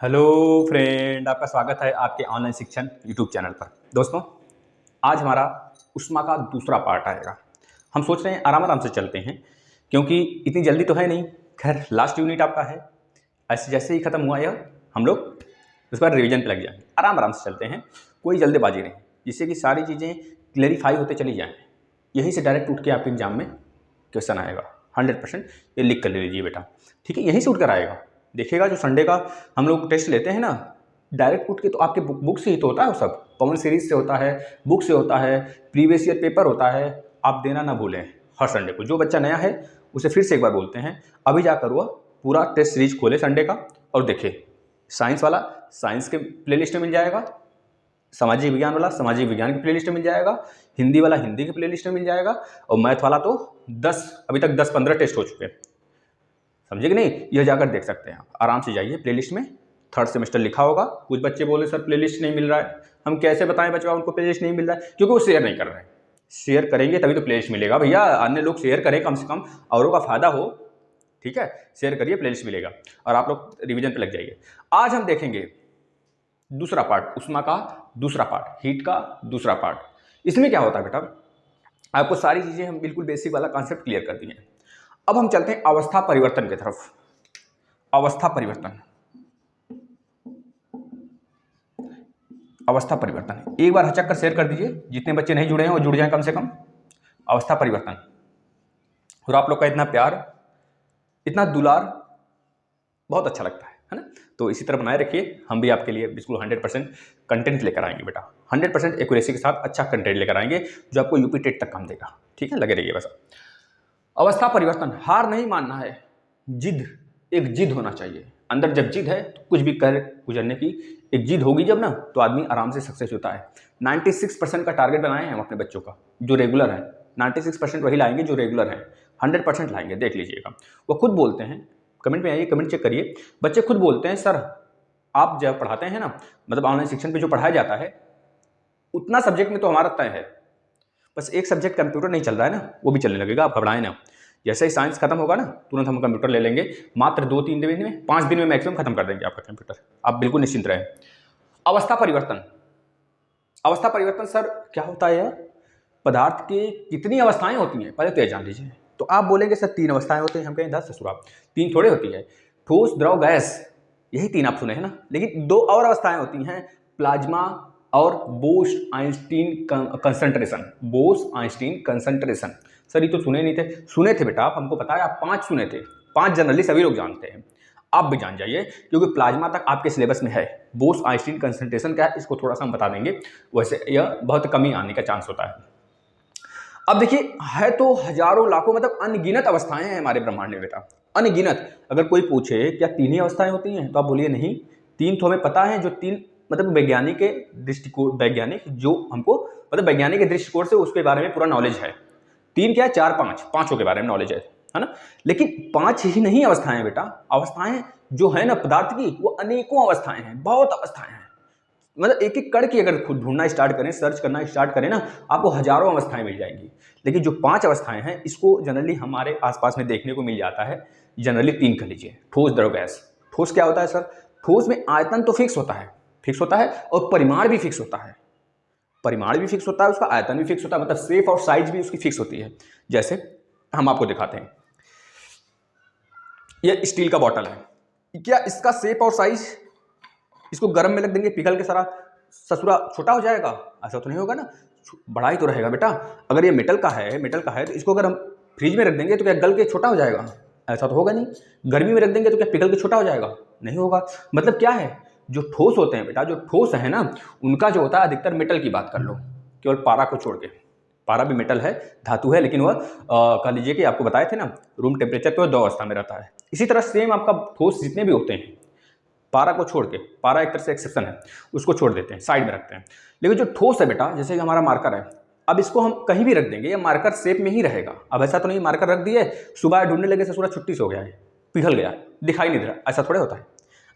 Hello friend, आपका स्वागत है आपके ऑनलाइन शिक्षण यूट्यूब चैनल पर। दोस्तों, आज हमारा उष्मा का दूसरा पार्ट आएगा। हम सोच रहे हैं आराम आराम से चलते हैं, क्योंकि इतनी जल्दी तो है नहीं। खैर, लास्ट यूनिट आपका है, ऐसे जैसे ही ख़त्म हुआ यह हम लोग उस पर रिवीजन पे लग जाएंगे। आराम आराम से चलते हैं, कोई जल्दबाजी नहीं, जिससे कि सारी चीज़ें क्लेरिफाई होते चली जाएँ। यहीं से डायरेक्ट उठ के आपके एग्जाम में क्वेश्चन आएगा 100%। ये लिख कर ले लीजिए बेटा, ठीक है? यहीं से उठ कर आएगा। देखिएगा, जो संडे का हम लोग टेस्ट लेते हैं ना, डायरेक्ट उठ के तो आपके बुक से ही तो होता है। वो सब पवन सीरीज से होता है, बुक से होता है, प्रीवियस ईयर पेपर होता है। आप देना ना भूलें हर संडे को। जो बच्चा नया है उसे फिर से एक बार बोलते हैं, अभी जाकर वह पूरा टेस्ट सीरीज खोले संडे का और देखे। साइंस वाला साइंस के प्लेलिस्ट में मिल जाएगा, सामाजिक विज्ञान वाला सामाजिक विज्ञान की प्लेलिस्ट में मिल जाएगा, हिंदी वाला हिंदी की प्लेलिस्ट में मिल जाएगा, और मैथ वाला तो 10 अभी तक 10-15 टेस्ट हो चुके हैं। समझे कि नहीं? यह जाकर देख सकते हैं। आराम से जाइए प्लेलिस्ट में, थर्ड सेमेस्टर लिखा होगा। कुछ बच्चे बोले सर प्लेलिस्ट नहीं मिल रहा है। हम कैसे बताएं बच्चों उनको प्लेलिस्ट नहीं मिल रहा है? क्योंकि वो शेयर नहीं कर रहे हैं। शेयर करेंगे तभी तो प्लेलिस्ट मिलेगा भैया। अन्य लोग शेयर करें, कम से कम औरों का फायदा हो। ठीक है, शेयर करिए, प्लेलिस्ट मिलेगा और आप लोग रिवीजन पे लग जाइए। आज हम देखेंगे दूसरा पार्ट, उष्मा का दूसरा पार्ट, हीट का दूसरा पार्ट। इसमें क्या होता है बेटा, आपको सारी चीज़ें हम बिल्कुल बेसिक वाला कॉन्सेप्ट क्लियर कर दिए हैं। अब हम चलते हैं अवस्था परिवर्तन की तरफ। अवस्था परिवर्तन, अवस्था परिवर्तन एक बार हचक कर शेयर कर दीजिए। जितने बच्चे नहीं जुड़े हैं वो जुड़ जाएं कम से कम। अवस्था परिवर्तन, और आप लोग का इतना प्यार, इतना दुलार बहुत अच्छा लगता है ना? तो इसी तरह बनाए रखिए। हम भी आपके लिए बिल्कुल 100% कंटेंट लेकर आएंगे बेटा। 100% एक्यूरेसी के साथ अच्छा कंटेंट लेकर आएंगे जो आपको यूपी टेट तक काम देगा। ठीक है, लगे रहिए बस। अवस्था परिवर्तन, हार नहीं मानना है, जिद, एक जिद होना चाहिए अंदर। जब जिद है तो कुछ भी कर गुजरने की एक जिद होगी जब ना, तो आदमी आराम से सक्सेस होता है। 96% का टारगेट बनाए हैं हम अपने बच्चों का, जो रेगुलर है। 96% वही लाएंगे जो रेगुलर है, 100% लाएंगे, देख लीजिएगा। वो खुद बोलते हैं, कमेंट में आइए, कमेंट चेक करिए। बच्चे खुद बोलते हैं सर आप जब पढ़ाते हैं ना, मतलब ऑनलाइन शिक्षण पे जो पढ़ाया जाता है उतना सब्जेक्ट में तो हमारा तय है, बस एक सब्जेक्ट कंप्यूटर नहीं चल रहा है ना, वो भी चलने लगेगा, आप घबराएं ना। जैसे ही साइंस खत्म होगा ना, तुरंत हम कंप्यूटर ले लेंगे। मात्र 2-3 दिन में, 5 दिन में मैक्सिमम खत्म कर देंगे आपका कंप्यूटर। आप बिल्कुल निश्चिंत रहें। अवस्था परिवर्तन, अवस्था परिवर्तन सर क्या होता है? पदार्थ की कितनी अवस्थाएं होती हैं पहले तो ये जान लीजिए। तो आप बोलेंगे सर 3 अवस्थाएं होती हैं। हम कहें 10 ससुरा, 3 थोड़े होती है। ठोस, द्रव, गैस, यही 3 आप सुने हैं ना, लेकिन 2 और अवस्थाएं होती हैं, प्लाज्मा और Bose-Einstein concentration. Bose-Einstein concentration sir ये तो सुने नहीं थे। सुने थे बेटा आप, हमको पता है आप 5 सुने थे। 5 जनरली सभी लोग जानते हैं, आप भी जान जाइए, क्योंकि प्लाज्मा तक आपके सिलेबस में है। बोस-आइंस्टीन कंसंट्रेशन क्या है इसको थोड़ा सा हम बता देंगे, वैसे यह बहुत कम ही आने का चांस होता है। अब देखिए, है तो हजारों लाखों, मतलब अनगिनत अवस्थाएं हैं हमारे ब्रह्मांड में बेटा, अनगिनत। अगर कोई पूछे क्या 3 ही अवस्थाएं होती हैं, तो आप बोलिए नहीं, 3 तो हमें पता है। जो 3 मतलब वैज्ञानिक के दृष्टिकोण, वैज्ञानिक जो हमको मतलब वैज्ञानिक के दृष्टिकोण से उसके बारे में पूरा नॉलेज है। 3 क्या है, 4-5, पांचों के बारे में नॉलेज है ना? लेकिन 5 ही नहीं अवस्थाएं बेटा। अवस्थाएं जो है ना पदार्थ की, वो अनेकों अवस्थाएं हैं, बहुत अवस्थाएं हैं। मतलब एक एक कण की अगर खुद ढूंढना स्टार्ट करें, सर्च करना स्टार्ट करें ना, आपको हजारों अवस्थाएं मिल जाएंगी। लेकिन जो 5 अवस्थाएं हैं, इसको जनरली हमारे आसपास में देखने को मिल जाता है। जनरली 3 कह लीजिए, ठोस, द्रव, गैस। ठोस क्या होता है सर? ठोस में आयतन तो फिक्स होता है, फिक्स होता है, और परिमाण भी फिक्स होता है। परिमाण भी फिक्स होता है, उसका आयतन भी फिक्स होता है, मतलब शेप और साइज भी उसकी फिक्स होती है। जैसे हम आपको दिखाते हैं, यह स्टील का बॉटल है, क्या इसका शेप और साइज, इसको गर्म में रख देंगे पिघल के सारा ससुरा छोटा हो जाएगा? ऐसा तो नहीं होगा ना, बड़ा ही तो रहेगा बेटा। अगर ये मेटल का है तो इसको अगर हम फ्रिज में रख देंगे तो क्या गल के छोटा हो जाएगा? ऐसा तो होगा नहीं। गर्मी में रख देंगे तो क्या पिघल के छोटा हो जाएगा? नहीं होगा। मतलब क्या है, जो ठोस होते हैं बेटा, जो ठोस है ना, उनका जो होता है, अधिकतर मेटल की बात कर लो, केवल पारा को छोड़ के। पारा भी मेटल है, धातु है, लेकिन वह कह लीजिए कि आपको बताए थे ना, रूम टेम्परेचर पे 2 अवस्था में रहता है। इसी तरह सेम आपका ठोस जितने भी होते हैं, पारा को छोड़ के, पारा एक तरह से एक्सेप्शन है, उसको छोड़ देते हैं, साइड में रखते हैं। लेकिन जो ठोस है बेटा, जैसे कि हमारा मार्कर है, अब इसको हम कहीं भी रख देंगे, ये मार्कर शेप में ही रहेगा। अब ऐसा तो नहीं मार्कर रख दिए, सुबह ढूंढने लगे ससुरा छुट्टी से हो गया है, पिघल गया, दिखाई नहीं दे रहा, ऐसा थोड़े होता है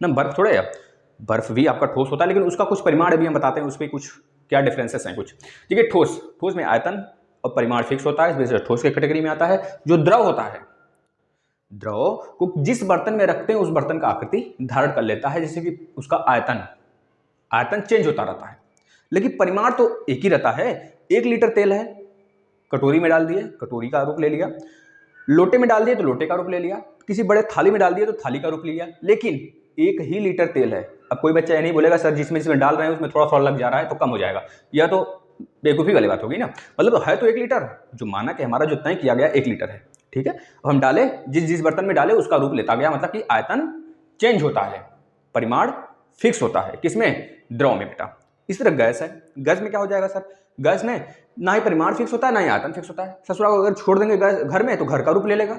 ना। बर्फ थोड़े है, बर्फ भी आपका ठोस होता है, लेकिन उसका कुछ परिमाण भी हम बताते हैं, उस पर कुछ क्या डिफरेंसेस हैं कुछ। ठीक है, ठोस, ठोस में आयतन और परिमाण फिक्स होता है, इस वजह से ठोस के कैटेगरी में आता है। जो द्रव होता है, द्रव को जिस बर्तन में रखते हैं उस बर्तन का आकृति धारण कर लेता है, जैसे कि उसका आयतन चेंज होता रहता है, लेकिन परिमाण तो एक ही रहता है। 1 लीटर तेल है, कटोरी में डाल दिए, कटोरी का रूप ले लिया, लोटे में डाल दिए तो लोटे का रूप ले लिया, किसी बड़े थाली में डाल दिए तो थाली का रूप ले लिया, लेकिन 1 ही लीटर तेल है। अब कोई बच्चा ये नहीं बोलेगा सर जिसमें डाल रहे हैं उसमें थोड़ा थोड़ा लग जा रहा है तो कम हो जाएगा, यह तो बेवकूफ़ी वाली बात होगी ना। मतलब तो है तो 1 लीटर, जो माना कि हमारा जो तय किया गया 1 लीटर है, ठीक है। अब हम डाले, जिस बर्तन में डाले उसका रूप लेता गया, मतलब कि आयतन चेंज होता है, परिमाण फिक्स होता है, किसमें? द्रव में बेटा। इस तरह गैस है, गैस में क्या हो जाएगा सर? गैस में ना ही परिमाण फिक्स होता है ना ही आयतन फिक्स होता है। ससुरा को अगर छोड़ देंगे गैस घर में तो घर का रूप ले लेगा,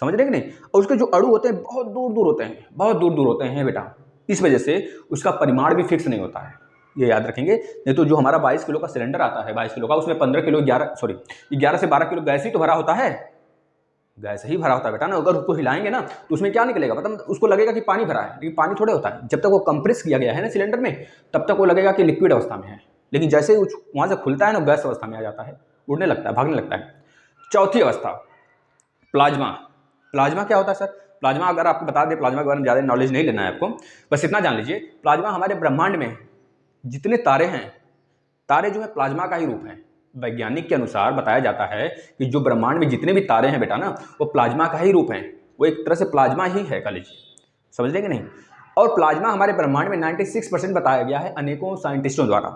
समझ रहे कि नहीं। और उसके जो अणु होते हैं बहुत दूर दूर होते हैं, बहुत दूर दूर होते हैं बेटा, इस वजह से उसका परिमाण भी फिक्स नहीं होता है, ये याद रखेंगे। नहीं तो जो हमारा 22 किलो का सिलेंडर आता है, 22 किलो का, उसमें 15 किलो 11 से 12 किलो गैस ही तो भरा होता है, गैस ही भरा होता है बेटा ना। अगर उसको हिलाएंगे ना तो उसमें क्या निकलेगा, मतलब उसको लगेगा कि पानी भरा है, लेकिन पानी थोड़े होता है। जब तक वो कंप्रेस किया गया है ना सिलेंडर में, तब तक वो लगेगा कि लिक्विड अवस्था में है, लेकिन जैसे ही वहाँ से खुलता है ना, गैस अवस्था में आ जाता है, उड़ने लगता है, भागने लगता है। चौथी अवस्था प्लाज्मा। प्लाज्मा क्या होता है सर? प्लाज्मा अगर आपको बता दें, प्लाज्मा के बारे में ज़्यादा नॉलेज नहीं लेना है आपको, बस इतना जान लीजिए, प्लाज्मा हमारे ब्रह्मांड में जितने तारे हैं, तारे जो है प्लाज्मा का ही रूप है। वैज्ञानिक के अनुसार बताया जाता है कि जो ब्रह्मांड में जितने भी तारे हैं बेटा ना, वो प्लाज्मा का ही रूप हैं, वो एक तरह से प्लाज्मा ही है, कह लीजिए, समझ लेंगे नहीं। और प्लाज्मा हमारे ब्रह्मांड में 96% बताया गया है अनेकों साइंटिस्टों द्वारा।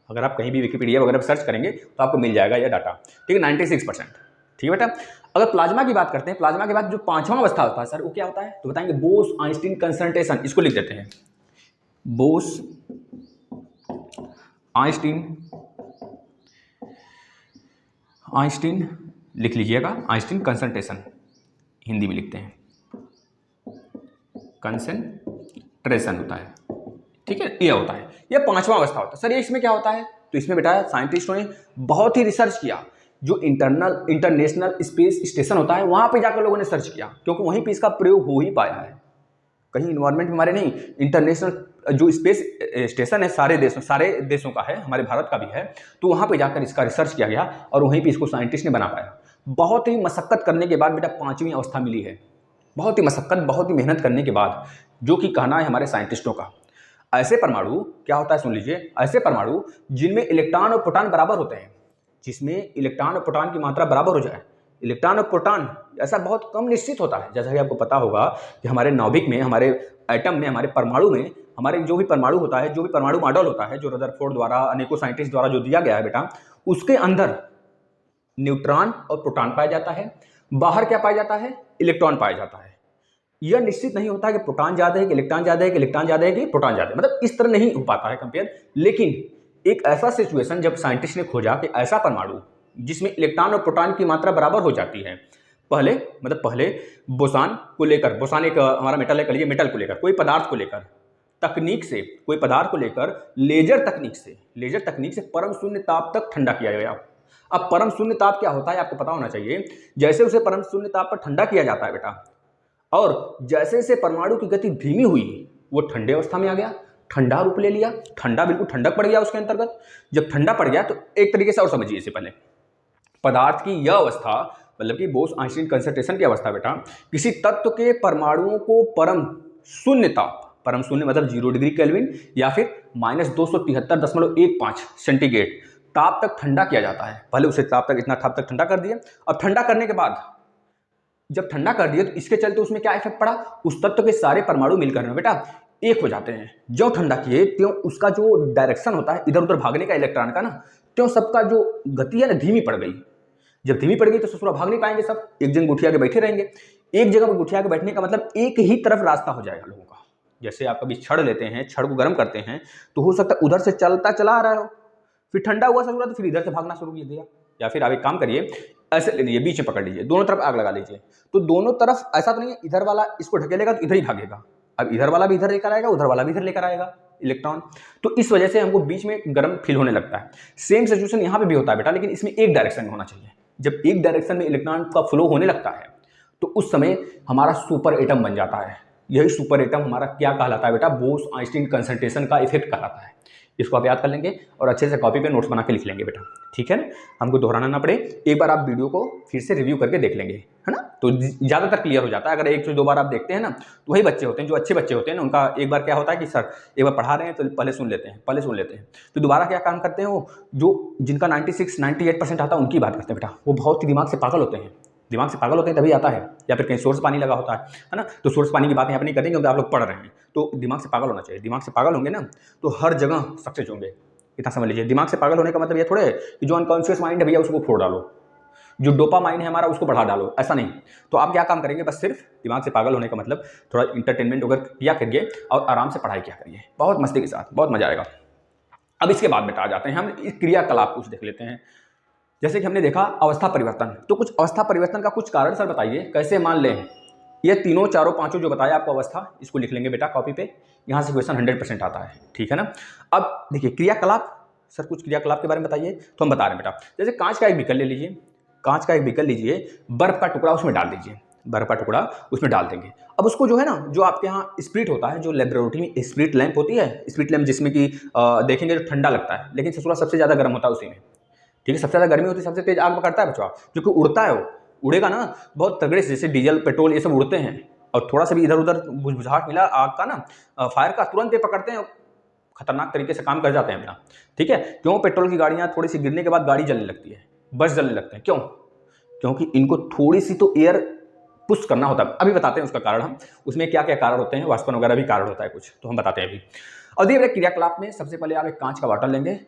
अगर आप कहीं भी विकिपीडिया वगैरह पर सर्च करेंगे तो आपको मिल जाएगा यह डाटा, ठीक है, 96%, ठीक है बेटा। अगर प्लाज्मा की बात करते हैं, प्लाज्मा के बाद जो 5वां अवस्था होता है सर, वो क्या होता है? तो बताएंगे बोस आइंस्टीन कंसंट्रेशन, इसको लिख देते हैं, बोस आइंस्टीन लिख लीजिएगा, आइंस्टीन कंसंट्रेशन हिंदी में लिखते हैं, कंसंट्रेशन होता है, ठीक है, ये होता है, ये 5वां अवस्था होता है। सर ये इसमें क्या होता है? तो इसमें बेटा साइंटिस्टों ने बहुत ही रिसर्च किया, जो इंटरनेशनल स्पेस स्टेशन होता है वहाँ पे जाकर लोगों ने सर्च किया, क्योंकि वहीं पे इसका प्रयोग हो ही पाया है, कहीं इन्वायरमेंट में हमारे नहीं। इंटरनेशनल जो स्पेस स्टेशन है सारे देशों का है, हमारे भारत का भी है, तो वहाँ पे जाकर इसका रिसर्च किया गया और वहीं पे इसको साइंटिस्ट ने बना पाया। बहुत ही मशक्कत करने के बाद बेटा 5वीं अवस्था मिली है, बहुत ही मशक्कत, बहुत ही मेहनत करने के बाद, जो कि कहना है हमारे साइंटिस्टों का। ऐसे परमाणु क्या होता है सुन लीजिए, ऐसे परमाणु जिनमें इलेक्ट्रॉन और प्रोटॉन बराबर होते हैं, जिसमें इलेक्ट्रॉन और प्रोटॉन की मात्रा बराबर हो जाए। इलेक्ट्रॉन और प्रोटॉन ऐसा बहुत कम निश्चित होता है, जैसा कि आपको पता होगा कि हमारे नाभिक में, हमारे एटम में, हमारे परमाणु में, हमारे जो भी परमाणु होता है, जो भी परमाणु मॉडल होता है, जो रदरफोर्ड द्वारा, अनेकों साइंटिस्ट द्वारा जो दिया गया है बेटा, उसके अंदर न्यूट्रॉन और प्रोटॉन पाया जाता है, बाहर क्या पाया जाता है? इलेक्ट्रॉन पाया जाता है। यह निश्चित नहीं होता कि प्रोटॉन ज़्यादा है कि इलेक्ट्रॉन ज़्यादा है, कि इलेक्ट्रॉन ज़्यादा है कि प्रोटॉन ज़्यादा है, मतलब इस तरह नहीं हो पाता है कंपेयर। लेकिन एक ऐसा सिचुएशन जब साइंटिस्ट ने खोजा कि ऐसा परमाणु जिसमें इलेक्ट्रॉन और प्रोटॉन की मात्रा बराबर हो जाती है, पहले बोसान को लेकर, बोसान एक हमारा मेटल है, कह लीजिए, मेटल को लेकर, कोई पदार्थ को लेकर तकनीक से, कोई पदार्थ को लेकर लेजर तकनीक से परम शून्य ताप तक ठंडा किया गया। अब परम शून्य ताप क्या होता है आपको पता होना चाहिए। जैसे उसे परम शून्य ताप पर ठंडा किया जाता है बेटा, और जैसे से परमाणु की गति धीमी हुई, वो ठंडे अवस्था में आ गया, ठंडा रूप ले लिया, ठंडा, बिल्कुल ठंडक पड़ गया उसके अंतर्गत। जब ठंडा पड़ गया तो एक तरीके से और समझिए, इससे पहले पदार्थ की यह अवस्था, मतलब कि बोस आइंस्टीन कंसंट्रेशन की अवस्था बेटा, किसी तत्व के परमाणुओं को परम शून्य मतलब 0 डिग्री केल्विन या फिर -273.15 सेंटीग्रेड ताप तक ठंडा किया जाता है। पहले उसे इतना ताप तक ठंडा कर दिया। अब ठंडा करने के बाद, जब ठंडा कर दिया तो इसके चलते उसमें क्या इफेक्ट पड़ा? उस तत्व के सारे परमाणु मिलकर ना बेटा एक हो जाते हैं। जो ठंडा किए त्यों उसका जो डायरेक्शन होता है इधर उधर भागने का इलेक्ट्रॉन का ना, त्यों सबका जो गति है ना धीमी पड़ गई। जब धीमी पड़ गई तो ससुरा भाग नहीं पाएंगे, सब एक जगह गुठिया के बैठे रहेंगे। एक जगह पर गुठिया के बैठने का मतलब एक ही तरफ रास्ता हो जाएगा लोगों का। जैसे आप कभी छड़ लेते हैं, छड़ को गर्म करते हैं तो हो सकता है उधर से चलता चला आ रहा हो, फिर ठंडा हुआ ससुरा तो फिर इधर से भागना शुरू कर दिया। या फिर आप एक काम करिए, ऐसे ले लीजिए, बीच में पकड़ लीजिए, दोनों तरफ आग लगा लीजिए, तो दोनों तरफ ऐसा तो नहीं है इधर वाला इसको ढकेलेगा तो इधर ही भागेगा, अब इधर वाला भी इधर लेकर आएगा, उधर वाला भी इधर लेकर आएगा इलेक्ट्रॉन, तो इस वजह से हमको बीच में गर्म फील होने लगता है। सेम सिचुएशन यहाँ पे भी होता है बेटा, लेकिन इसमें एक डायरेक्शन में होना चाहिए। जब एक डायरेक्शन में इलेक्ट्रॉन का फ्लो होने लगता है तो उस समय हमारा सुपर एटम बन जाता है। यही सुपर एटम हमारा क्या कहलाता है बेटा? बोस आइंस्टीन कंसंट्रेशन का इफेक्ट कहलाता है। इसको आप याद कर लेंगे और अच्छे से कॉपी पे नोट्स बना के लिख लेंगे बेटा, ठीक है ना, हमको दोहराना ना पड़े। एक बार आप वीडियो को फिर से रिव्यू करके देख लेंगे, है ना, तो ज़्यादातर क्लियर हो जाता है। अगर एक से दो बार आप देखते हैं ना, तो वही बच्चे होते हैं जो अच्छे बच्चे होते हैं ना, उनका एक बार क्या होता है कि सर एक बार पढ़ा रहे हैं तो पहले सुन लेते हैं, तो दोबारा क्या काम करते हैं, वो जो जिनका 96-98% आता है उनकी बात करते हैं बेटा, वो बहुत ही दिमाग से पागल होते हैं, तभी आता है, या फिर कहीं सोर्स पानी लगा होता है ना, तो सोर्स पानी की बात यहाँ पर नहीं करेंगे क्योंकि आप लोग पढ़ रहे हैं, तो दिमाग से पागल होना चाहिए। दिमाग से पागल होंगे ना तो हर जगह सक्सेस होंगे, इतना समझ लीजिए। दिमाग से पागल होने का मतलब ये थोड़े है कि जो अनकॉन्शियस माइंड है भैया उसको फोड़ डालो, जो डोपामाइन है हमारा उसको बढ़ा डालो, ऐसा नहीं। तो आप क्या काम करेंगे, बस सिर्फ दिमाग से पागल होने का मतलब थोड़ा इंटरटेनमेंट वगैरह किया करिए और आराम से पढ़ाई किया करिए, बहुत मस्ती के साथ, बहुत मजा आएगा। अब इसके बाद बेटा आ जाते हैं हम इस क्रियाकलाप कुछ देख लेते हैं। जैसे कि हमने देखा अवस्था परिवर्तन, तो कुछ अवस्था परिवर्तन का कुछ कारण सर बताइए कैसे। मान लें ये तीनों चारों पांचों जो बताया आपको अवस्था, इसको लिख लेंगे बेटा कॉपी पे, यहाँ से क्वेश्चन 100% आता है, ठीक है ना। अब देखिए क्रियाकलाप, सर कुछ क्रियाकलाप के बारे में बताइए, तो हम बता रहे हैं बेटा। जैसे कांच का एक बीकर ले लीजिए, बर्फ का टुकड़ा उसमें डाल दीजिए, बर्फ का टुकड़ा उसमें डाल देंगे। अब उसको जो है ना, जो आपके यहाँ स्प्रिट होता है, जो लेबोरेटरी में स्प्रिट लैंप होती है, स्प्रिट लैंप जिसमें कि देखेंगे जो ठंडा लगता है, लेकिन ससुरा सबसे ज़्यादा गर्म होता है उसी में, ठीक है, सबसे ज़्यादा गर्मी होती है, सबसे तेज आग पकड़ता है बच्चा, क्योंकि उड़ता है, वो उड़ेगा ना बहुत तगड़े से, जैसे डीजल पेट्रोल ये सब उड़ते हैं, और थोड़ा सा भी इधर उधर बुझबुझाहट मिला आग का ना, फायर का, तुरंत ये पकड़ते हैं, खतरनाक तरीके से काम कर जाते हैं अपना, ठीक है। क्यों पेट्रोल की गाड़ियाँ थोड़ी सी गिरने के बाद गाड़ी जलने लगती है, बस जलने लगते हैं, क्यों? क्योंकि इनको थोड़ी सी तो एयर पुश करना होता है। अभी बताते हैं उसका कारण हम, उसमें क्या क्या कारण होते हैं, वाष्पन वगैरह भी कारण होता है कुछ, तो हम बताते हैं अभी। और देखिए क्रियाकलाप में सबसे पहले आप एक कांच का बॉटल लेंगे,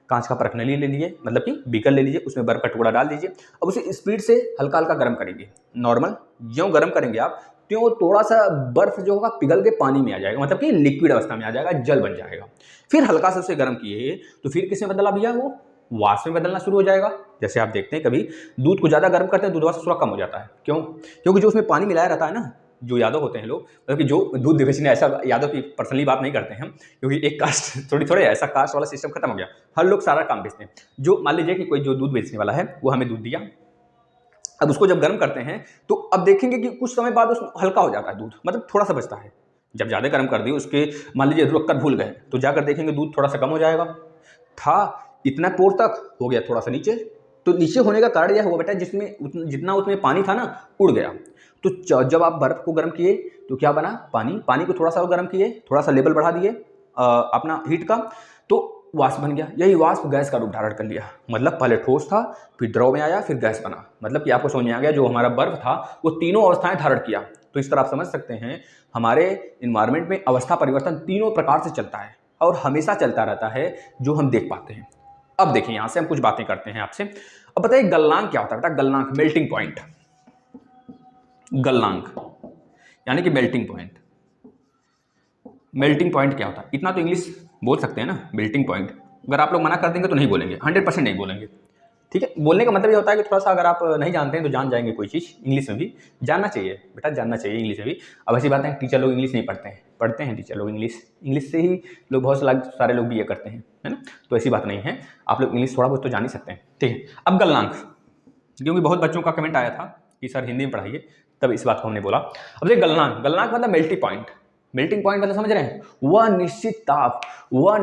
कांच का परखनली ले लीजिए, मतलब कि बीकर ले लीजिए, उसमें बर्फ का टुकड़ा डाल दीजिए। अब उसे स्पीड से हल्का हल्का गर्म करेंगे, नॉर्मल ज्यों गर्म करेंगे आप त्यों थोड़ा सा बर्फ जो होगा पिघल के पानी में आ जाएगा, मतलब कि लिक्विड अवस्था में आ जाएगा, जल बन जाएगा। फिर हल्का से उसे गर्म किए तो फिर किसमें बदला भैया, वो वाष्प में बदलना शुरू हो जाएगा। जैसे आप देखते हैं कभी दूध को ज़्यादा गर्म करते हैं, दूध वाष्प थोड़ा कम हो जाता है, क्यों? क्योंकि जो उसमें पानी मिलाया रहता है ना, जो यादव होते हैं लोग, मतलब कि जो दूध बेचने, ऐसा यादव की पर्सनली बात नहीं करते हैं हम, क्योंकि एक कास्ट थोड़े ऐसा कास्ट वाला सिस्टम खत्म हो गया, हर लोग सारा काम बेचते हैं। जो मान लीजिए कि कोई जो दूध बेचने वाला है वो हमें दूध दिया, अब उसको जब गर्म करते हैं तो अब देखेंगे कि कुछ समय बाद उस हल्का हो जाता है दूध, मतलब थोड़ा सा बचता है। जब ज़्यादा गर्म कर दिए उसके मान लीजिए रुक कर भूल गए, तो जाकर देखेंगे दूध थोड़ा सा कम हो जाएगा, था इतना पोर तक हो गया थोड़ा सा नीचे। तो नीचे होने का कारण यह हुआ बेटा, जिसमें जितना उसमें पानी था ना उड़ गया। तो जब आप बर्फ को गर्म किए तो क्या बना, पानी को थोड़ा सा गर्म किए, थोड़ा सा लेवल बढ़ा दिए अपना हीट का, तो वाष्प बन गया। यही वाष्प गैस का रूप धारण कर लिया, मतलब पहले ठोस था, फिर द्रव में आया, फिर गैस बना। मतलब कि आपको समझ में आ गया, जो हमारा बर्फ था वो तीनों अवस्थाएं धारण किया। तो इस तरह आप समझ सकते हैं हमारे इन्वायरमेंट में अवस्था परिवर्तन तीनों प्रकार से चलता है और हमेशा चलता रहता है, जो हम देख पाते हैं। अब देखिए यहां से हम कुछ बातें करते हैं आपसे। अब बताइए गलनांक क्या होता है बेटा? गलनांक मेल्टिंग पॉइंट, गलनांक यानी कि मेल्टिंग पॉइंट। मेल्टिंग पॉइंट क्या होता है, इतना तो इंग्लिश बोल सकते हैं ना, मेल्टिंग पॉइंट। अगर आप लोग मना कर देंगे तो नहीं बोलेंगे, 100% नहीं बोलेंगे, ठीक है। बोलने का मतलब ये होता है कि थोड़ा सा अगर आप नहीं जानते हैं तो जान जाएंगे कोई चीज़, इंग्लिश में भी जानना चाहिए बेटा, जानना चाहिए इंग्लिश में भी। अब ऐसी बात है टीचर लोग इंग्लिश नहीं पढ़ते हैं, पढ़ते हैं टीचर लोग इंग्लिश से ही लोग बहुत सारे लोग भी ये करते हैं, है ना। तो ऐसी बात नहीं है, आप लोग इंग्लिश थोड़ा बहुत तो जान ही सकते हैं, ठीक है। अब गलनांक, क्योंकि बहुत बच्चों का कमेंट आया था कि सर हिंदी में पढ़ाइए, तब इस बात को हमने बोला। अब देखिए गलनांक मतलब मेल्टिंग पॉइंट। मेल्टिंग पॉइंट मतलब समझ रहे हैं, वह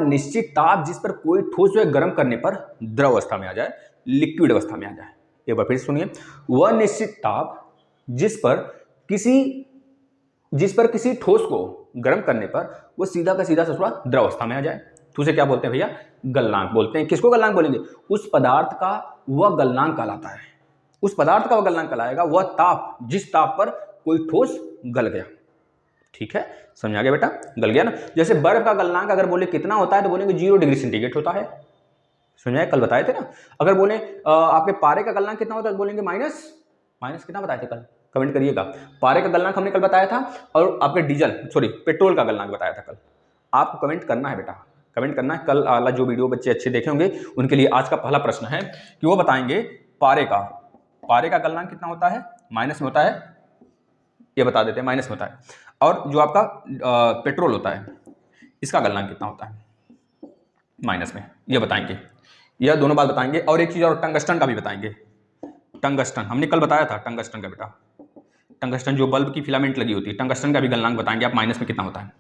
निश्चित ताप जिस पर कोई ठोस जो है गर्म करने पर द्रव अवस्था में आ जाए, लिक्विड अवस्था में आ जाए। एक बार फिर सुनिए, वह निश्चित ताप जिस पर किसी ठोस को गर्म करने पर वो सीधा का सीधा ससुरा द्रव अवस्था में आ जाए, तो उसे क्या बोलते हैं भैया? गलनांक बोलते हैं। किसको गलनांक बोलेंगे? उस पदार्थ का वह गलनांक कहलाता है, उस पदार्थ का वह गलनांक कहलाएगा वह ताप जिस ताप पर कोई ठोस गल गया, ठीक है। समझ आ गया बेटा, गल गया ना। जैसे बर्फ का गलनांक अगर बोले कितना होता है तो बोलेंगे 0 डिग्री सेंटीग्रेड होता है, समझ आए, कल बताए थे ना। अगर बोले आपके पारे का गलनांक कितना होता है तो बोलेंगे माइनस कितना बताए थे कल, कमेंट करिएगा। पारे का गलनांक हमने कल बताया था, और आपके पेट्रोल का गलनांक बताया था कल। आपको कमेंट करना है बेटा, कमेंट करना है। कल वाला जो वीडियो बच्चे अच्छे देखे होंगे उनके लिए आज का पहला प्रश्न है कि वो बताएंगे पारे का गलनांक कितना होता है, माइनस में होता है, ये बता देते हैं माइनस में होता है। और जो आपका पेट्रोल होता है इसका गलनांक कितना होता है, माइनस में, ये बताएंगे। यह दोनों बात बताएंगे। और एक चीज़ और, टंगस्टन का भी बताएंगे। टंगस्टन हमने कल बताया था, टंगस्टन का बेटा, टंगस्टन जो बल्ब की फिलामेंट लगी होती है, टंगस्टन का भी गलनांक बताएंगे आप, माइनस में कितना होता है।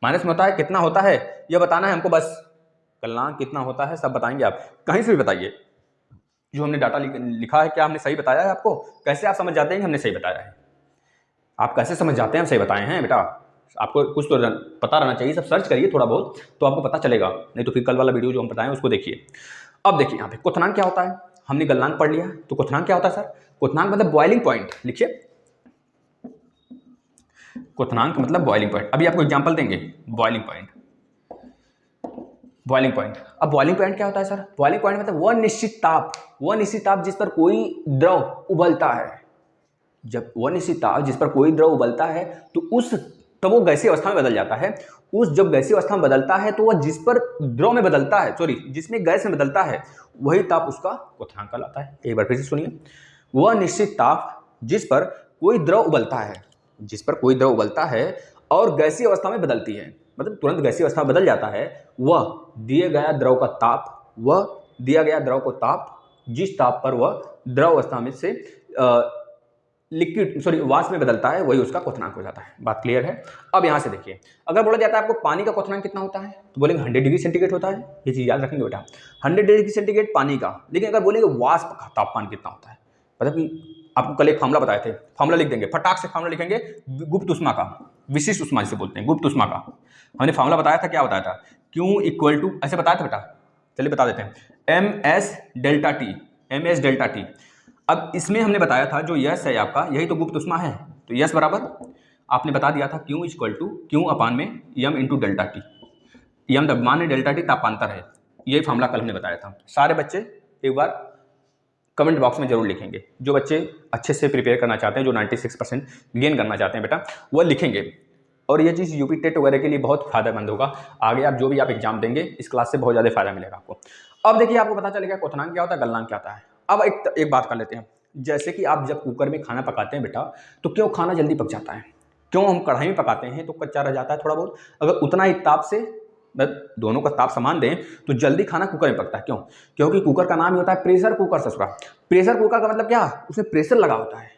माइनस में होता है, कितना होता है यह बताना है हमको बस, गलनांक कितना होता है सब बताएंगे आप, कहीं से भी बताइए। जो हमने डाटा लिखा है क्या हमने सही बताया है आपको? कैसे आप समझ जाते हैं कि हमने सही बताया है? आप कैसे समझ जाते हैं हम सही बताए हैं बेटा? आपको कुछ तो पता रहना चाहिए, सब सर्च करिए थोड़ा बहुत तो आपको पता चलेगा, नहीं तो फिर कल वाला वीडियो जो हम बताएं उसको देखिए। अब देखिए यहाँ पे क्वथनांक क्या होता है, हमने गलनांक पढ़ लिया, तो क्वथनांक क्या होता है सर? क्वथनांक मतलब बॉइलिंग पॉइंट, लिखिए क्वथनांक मतलब बॉइलिंग पॉइंट। अभी आपको एग्जांपल देंगे, बॉइलिंग पॉइंट, बॉइलिंग पॉइंट। अब बॉइलिंग पॉइंट क्या होता है सर? बॉइलिंग पॉइंट मतलब वह निश्चित ताप जिस पर कोई द्रव उबलता है। जब वह निश्चित ताप जिस पर कोई द्रव उबलता है तो तब वो गैसीय अवस्था में बदल जाता है। जब गैसीय अवस्था में बदलता है तो वह जिस पर द्रव में बदलता है, जिसमें गैस में बदलता है, वही ताप उसका क्वथनांक कहलाता है। एक बार फिर से सुनिए, वह निश्चित ताप जिस पर कोई द्रव उबलता है, जिस पर कोई द्रव उबलता है और गैसीय अवस्था में बदलती है, मतलब तुरंत गैसीय अवस्था में बदल जाता है, वह दिए गया द्रव को ताप जिस ताप पर वह द्रव अवस्था में से वाष्प में बदलता है, वही उसका क्वथनांक हो जाता है। बात क्लियर है? अब यहां से देखिए, अगर बोला जाता है आपको पानी का क्वथनांक कितना होता है, तो बोलेंगे 100 डिग्री सेंटीग्रेड होता है। ये चीज याद रखेंगे बेटा, 100 डिग्री सेंटीग्रेड पानी का। लेकिन अगर बोलेंगे वाष्प का तापमान कितना होता है, मतलब कि आपको कल एक फार्मूला बताए थे, फार्मूला लिख देंगे, फटाक से फार्मूला लिखेंगे, गुप्त उष्मा का, विशिष्ट उष्मा जिसे बोलते हैं, गुप्त उष्मा का हमने फार्मूला बताया था। क्या बताया था? Q इक्वल टू, ऐसे बताया था बेटा, चलिए बता देते हैं, MS डेल्टा T। अब इसमें हमने बताया था जो यस है आपका, यही तो गुप्त उष्मा है, तो यस बराबर आपने बता दिया था Q इक्वल टू Q अपान में M into delta T. M द्रव्यमान है, डेल्टा टी तापांतर है। यही फार्मूला कल हमने बताया था। सारे बच्चे एक बार कमेंट बॉक्स में जरूर लिखेंगे। जो बच्चे अच्छे से प्रिपेयर करना चाहते हैं, जो 96% गेन करना चाहते हैं बेटा, वह लिखेंगे। और ये चीज़ यूपी टेट वगैरह के लिए बहुत फायदेमंद होगा। आगे आप जो भी आप एग्जाम देंगे, इस क्लास से बहुत ज़्यादा फायदा मिलेगा आपको। अब देखिए, आपको पता चलेगा क्वथनांक क्या होता है, गलनांक क्या होता है। अब एक बात कर लेते हैं, जैसे कि आप जब कुकर में खाना पकाते हैं बेटा, तो क्यों खाना जल्दी पक जाता है? क्यों हम कढ़ाई में पकाते हैं तो कच्चा रह जाता है थोड़ा बहुत? अगर उतना ही ताप से दोनों का ताप समान दें तो जल्दी खाना कुकर में पकता है। क्यों? क्योंकि कुकर का नाम ही होता है प्रेशर कुकर। ससुरा, प्रेशर कुकर का मतलब क्या? उसमें प्रेशर लगा होता है,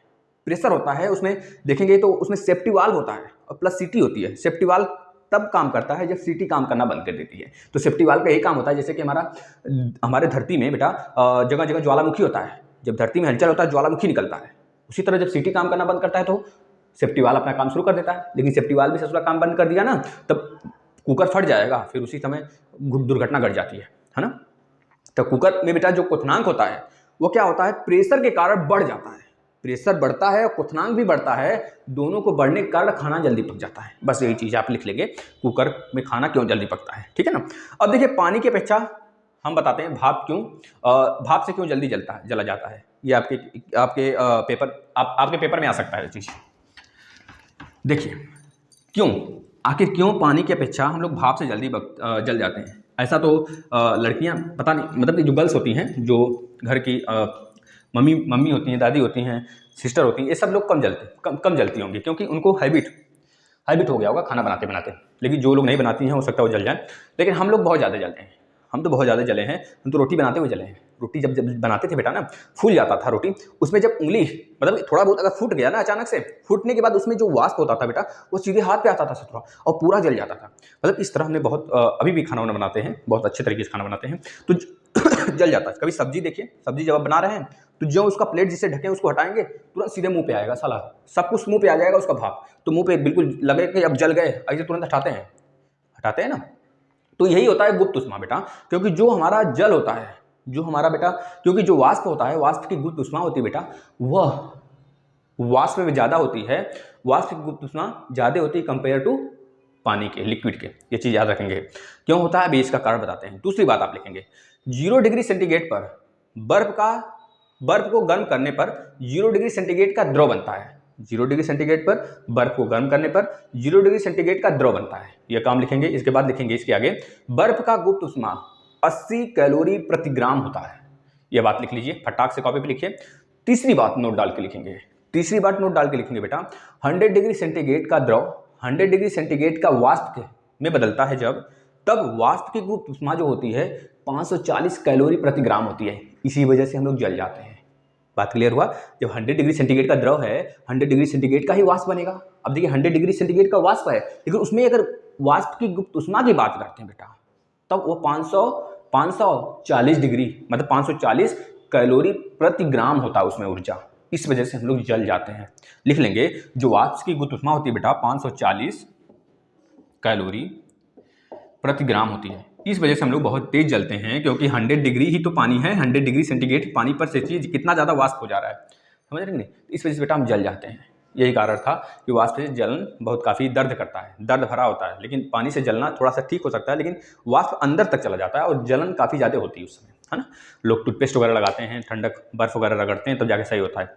प्रेशर होता है उसमें, देखेंगे तो उसमें सेफ्टी वाल्व होता है और प्लस सीटी होती है। सेफ्टी वाल्व तब काम करता है जब सीटी काम करना बंद कर देती है। तो सेफ्टी वाल्व का यही काम होता है। जैसे कि हमारे धरती में बेटा जगह जगह ज्वालामुखी होता है, जब धरती में हलचल होता है ज्वालामुखी निकलता है। उसी तरह जब सीटी काम करना बंद करता है तो सेफ्टी वाल्व अपना काम शुरू कर देता है। लेकिन सेफ्टी वाल्व भी ससुरा काम बंद कर दिया ना, तब कुकर फट जाएगा, फिर उसी समय दुर्घटना घट जाती है ना। तो कुकर में बेटा जो क्वथनांक होता है वो क्या होता है? प्रेशर के कारण बढ़ जाता है। प्रेशर बढ़ता है और क्वथनांक भी बढ़ता है, दोनों को बढ़ने के कारण खाना जल्दी पक जाता है। बस यही चीज आप लिख लेंगे, कुकर में खाना क्यों जल्दी पकता है, ठीक है ना। अब देखिए, पानी की अपेक्षा हम बताते हैं भाप से क्यों जल्दी जला जाता है। ये आपके पेपर में आ सकता है ये चीज। देखिए आखिर क्यों पानी की अपेक्षा हम लोग भाप से जल्दी जल जाते हैं। ऐसा तो लड़कियां पता नहीं, मतलब जो गर्ल्स होती हैं, जो घर की मम्मी होती हैं, दादी होती हैं, सिस्टर होती हैं, ये सब लोग कम जलती होंगी, क्योंकि उनको हैबिट हो गया होगा खाना बनाते बनाते। लेकिन जो लोग नहीं बनाती हैं हो सकता है वो जल जाए, लेकिन हम लोग बहुत ज़्यादा जलते हैं। हम तो बहुत ज़्यादा जले हैं, हम तो रोटी बनाते हुए जले हैं। रोटी जब बनाते थे बेटा ना, फूल जाता था रोटी, उसमें जब उंगली मतलब थोड़ा बहुत अगर फूट गया ना, अचानक से फूटने के बाद उसमें जो वाष्प होता था बेटा, वो सीधे हाथ पे आता था थोड़ा, और पूरा जल जाता था। मतलब इस तरह हमने बहुत अभी भी खाना बनाते हैं, बहुत अच्छे तरीके से खाना बनाते हैं, तो जल जाता है। कभी सब्जी देखिए, सब्जी जब आप बना रहे हैं तो जो उसका प्लेट जिससे ढके उसको हटाएंगे, तुरंत सीधे मुंह पे आएगा, साला सब कुछ मुंह पे आ जाएगा उसका भाप, तो मुंह पे बिल्कुल लगे कि अब जल गए, ऐसे तुरंत हटाते हैं ना। तो यही होता है गुप्त उष्मा बेटा, क्योंकि जो हमारा जल होता है, जो हमारा बेटा, क्योंकि जो वाष्प होता है, वाष्प की गुप्त उष्मा होती है बेटा, वह वाष्प में ज़्यादा होती है, वाष्प की गुप्त उष्मा ज़्यादा होती है कंपेयर टू पानी के, लिक्विड के। ये चीज़ याद रखेंगे क्यों होता है, अभी इसका कारण बताते हैं। दूसरी बात आप लिखेंगे, 0 डिग्री सेंटीग्रेड पर बर्फ को गर्म करने पर 0 डिग्री सेंटीग्रेड का द्रव बनता है। 0 डिग्री सेंटीग्रेड पर बर्फ को गर्म करने पर 0 डिग्री सेंटीग्रेड का द्रव बनता है। यह काम लिखेंगे। इसके बाद लिखेंगे इसके आगे, बर्फ का गुप्त उष्मा 80 कैलोरी प्रति ग्राम होता है। यह बात लिख लीजिए, फटाक से कॉपी पे लिखिए। तीसरी बात नोट डाल के लिखेंगे बेटा, 100 डिग्री सेंटीग्रेड का द्रव 100 डिग्री सेंटीग्रेड का वाष्प में बदलता है जब, तब वाष्प की गुप्त उष्मा जो होती है 540 कैलोरी प्रति ग्राम होती है। इसी वजह से हम लोग जल जाते हैं। बात क्लियर हुआ? जब 100 डिग्री सेंटीग्रेड का द्रव है, 100 डिग्री सेंटीग्रेड का ही वाष्प बनेगा। अब देखिए 100 डिग्री सेंटीग्रेड का वाष्प है, लेकिन उसमें अगर वाष्प की गुप्त उष्मा की बात करते हैं बेटा, तब वो 540 डिग्री मतलब 540 कैलोरी प्रति ग्राम होता है उसमें ऊर्जा। इस वजह से हम लोग जल जाते हैं। लिख लेंगे जो वाष्प की गुरुत्व ऊष्मा होती है बेटा 540 कैलोरी प्रति ग्राम होती है। इस वजह से हम लोग बहुत तेज जलते हैं, क्योंकि 100 डिग्री ही तो पानी है, 100 डिग्री सेंटीग्रेड पानी पर से चीज कितना ज़्यादा वाष्प हो जा रहा है, समझ रहे नहीं। इस वजह से बेटा हम जल जाते हैं। यही कारण था कि वाष्प से जलन बहुत काफ़ी दर्द करता है, दर्द भरा होता है। लेकिन पानी से जलना थोड़ा सा ठीक हो सकता है, लेकिन वाष्प अंदर तक चला जाता है और जलन काफ़ी ज़्यादा होती है उस समय, है ना। लोग टूथपेस्ट वगैरह लगाते हैं, ठंडक बर्फ वगैरह रगड़ते हैं, तब जाके सही होता है।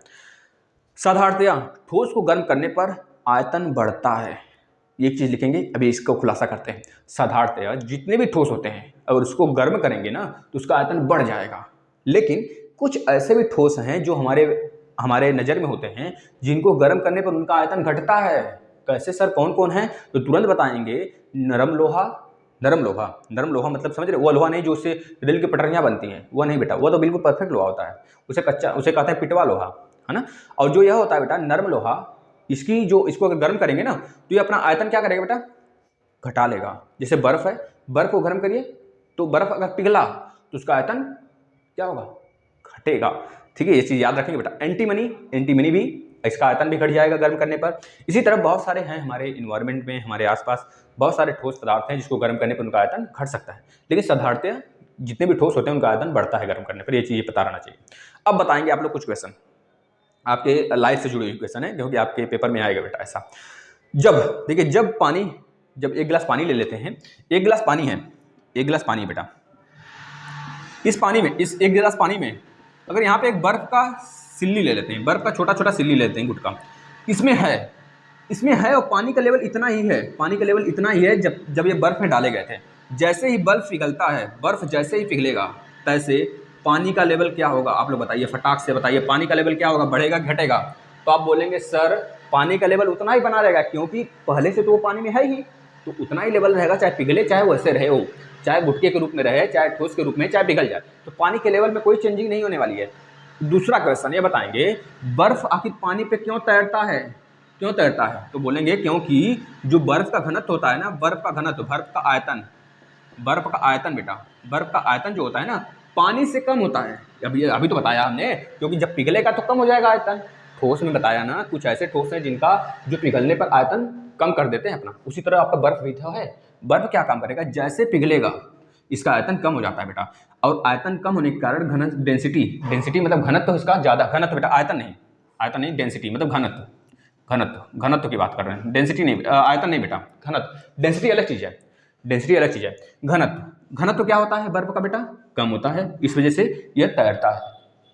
साधारणतया ठोस को गर्म करने पर आयतन बढ़ता है। एक चीज़ लिखेंगे, अभी इसको खुलासा करते हैं। साधारणतया जितने भी ठोस होते हैं अगर उसको गर्म करेंगे ना तो उसका आयतन बढ़ जाएगा। लेकिन कुछ ऐसे भी ठोस हैं जो हमारे नज़र में होते हैं जिनको गर्म करने पर उनका आयतन घटता है। कैसे सर, कौन कौन है? तो तुरंत बताएंगे। नरम लोहा मतलब समझ रहे, वो लोहा नहीं जो उससे रेल की पटरियाँ बनती हैं, वो नहीं बेटा, वो तो बिल्कुल परफेक्ट लोहा होता है। उसे कहते हैं पिटवा लोहा, है ना। और जो यह होता है बेटा नरम लोहा, इसको अगर गर्म करेंगे ना तो ये अपना आयतन क्या करेगा बेटा, घटा लेगा। जैसे बर्फ है, बर्फ को गर्म करिए तो बर्फ अगर पिघला तो उसका आयतन क्या होगा, घटेगा। ठीक है, ये चीज़ याद रखेंगे बेटा। एंटीमनी भी, इसका आयतन भी घट जाएगा गर्म करने पर। इसी तरह बहुत सारे हैं हमारे इन्वायरमेंट में, हमारे आसपास बहुत सारे ठोस पदार्थ हैं जिसको गर्म करने पर उनका आयतन घट सकता है। लेकिन साधारणतः जितने भी ठोस होते हैं उनका आयतन बढ़ता है गर्म करने पर। ये चीज़ पता रहना चाहिए। अब बताएंगे आप लोग कुछ क्वेश्चन, आपके लाइफ से जुड़ी हुई क्वेश्चन है, क्योंकि आपके पेपर में आएगा बेटा ऐसा। देखिए जब एक गिलास पानी ले लेते हैं, एक गिलास पानी है बेटा, इस एक गिलास पानी में अगर यहाँ पे एक बर्फ का सिल्ली ले लेते हैं, बर्फ का छोटा छोटा सिल्ली लेते हैं गुटका, इसमें है और पानी का लेवल इतना ही है जब ये बर्फ में डाले गए थे। जैसे ही बर्फ पिघलता है, बर्फ जैसे ही पिघलेगा तैसे पानी का लेवल क्या होगा, आप लोग बताइए, फटाक से बताइए। पानी का लेवल क्या होगा, बढ़ेगा घटेगा? तो आप बोलेंगे सर पानी का लेवल उतना ही बना रहेगा, क्योंकि पहले से तो वो पानी में है ही, तो उतना ही लेवल रहेगा, चाहे पिघले चाहे वैसे रहे हो, चाहे गुटके के रूप में रहे, चाहे ठोस के रूप में, चाहे पिघल जाए, तो पानी के लेवल में कोई चेंजिंग नहीं होने वाली है। दूसरा क्वेश्चन ये बताएंगे, बर्फ आखिर पानी पे क्यों तैरता है? तो बोलेंगे क्योंकि जो बर्फ का घनत्व होता है ना, बर्फ का आयतन बेटा, बर्फ का आयतन जो होता है ना पानी से कम होता है। अभी तो बताया हमने, क्योंकि जब पिघलेगा तो कम हो जाएगा आयतन। ठोस में बताया ना, कुछ ऐसे ठोस हैं जिनका जो पिघलने पर आयतन कम कर देते हैं अपना। उसी तरह आपका बर्फ भी था है, बर्फ क्या काम करेगा, जैसे पिघलेगा इसका आयतन कम हो जाता है बेटा। और आयतन कम होने के कारण डेंसिटी मतलब घनत्व इसका ज़्यादा, घनत्व बेटा, आयतन नहीं, डेंसिटी मतलब घनत्व की बात कर रहे हैं, डेंसिटी नहीं, आयतन नहीं बेटा, घनत्व। डेंसिटी अलग चीज़ है, घनत्व क्या होता है बर्फ का बेटा, कम होता है, इस वजह से यह तैरता है।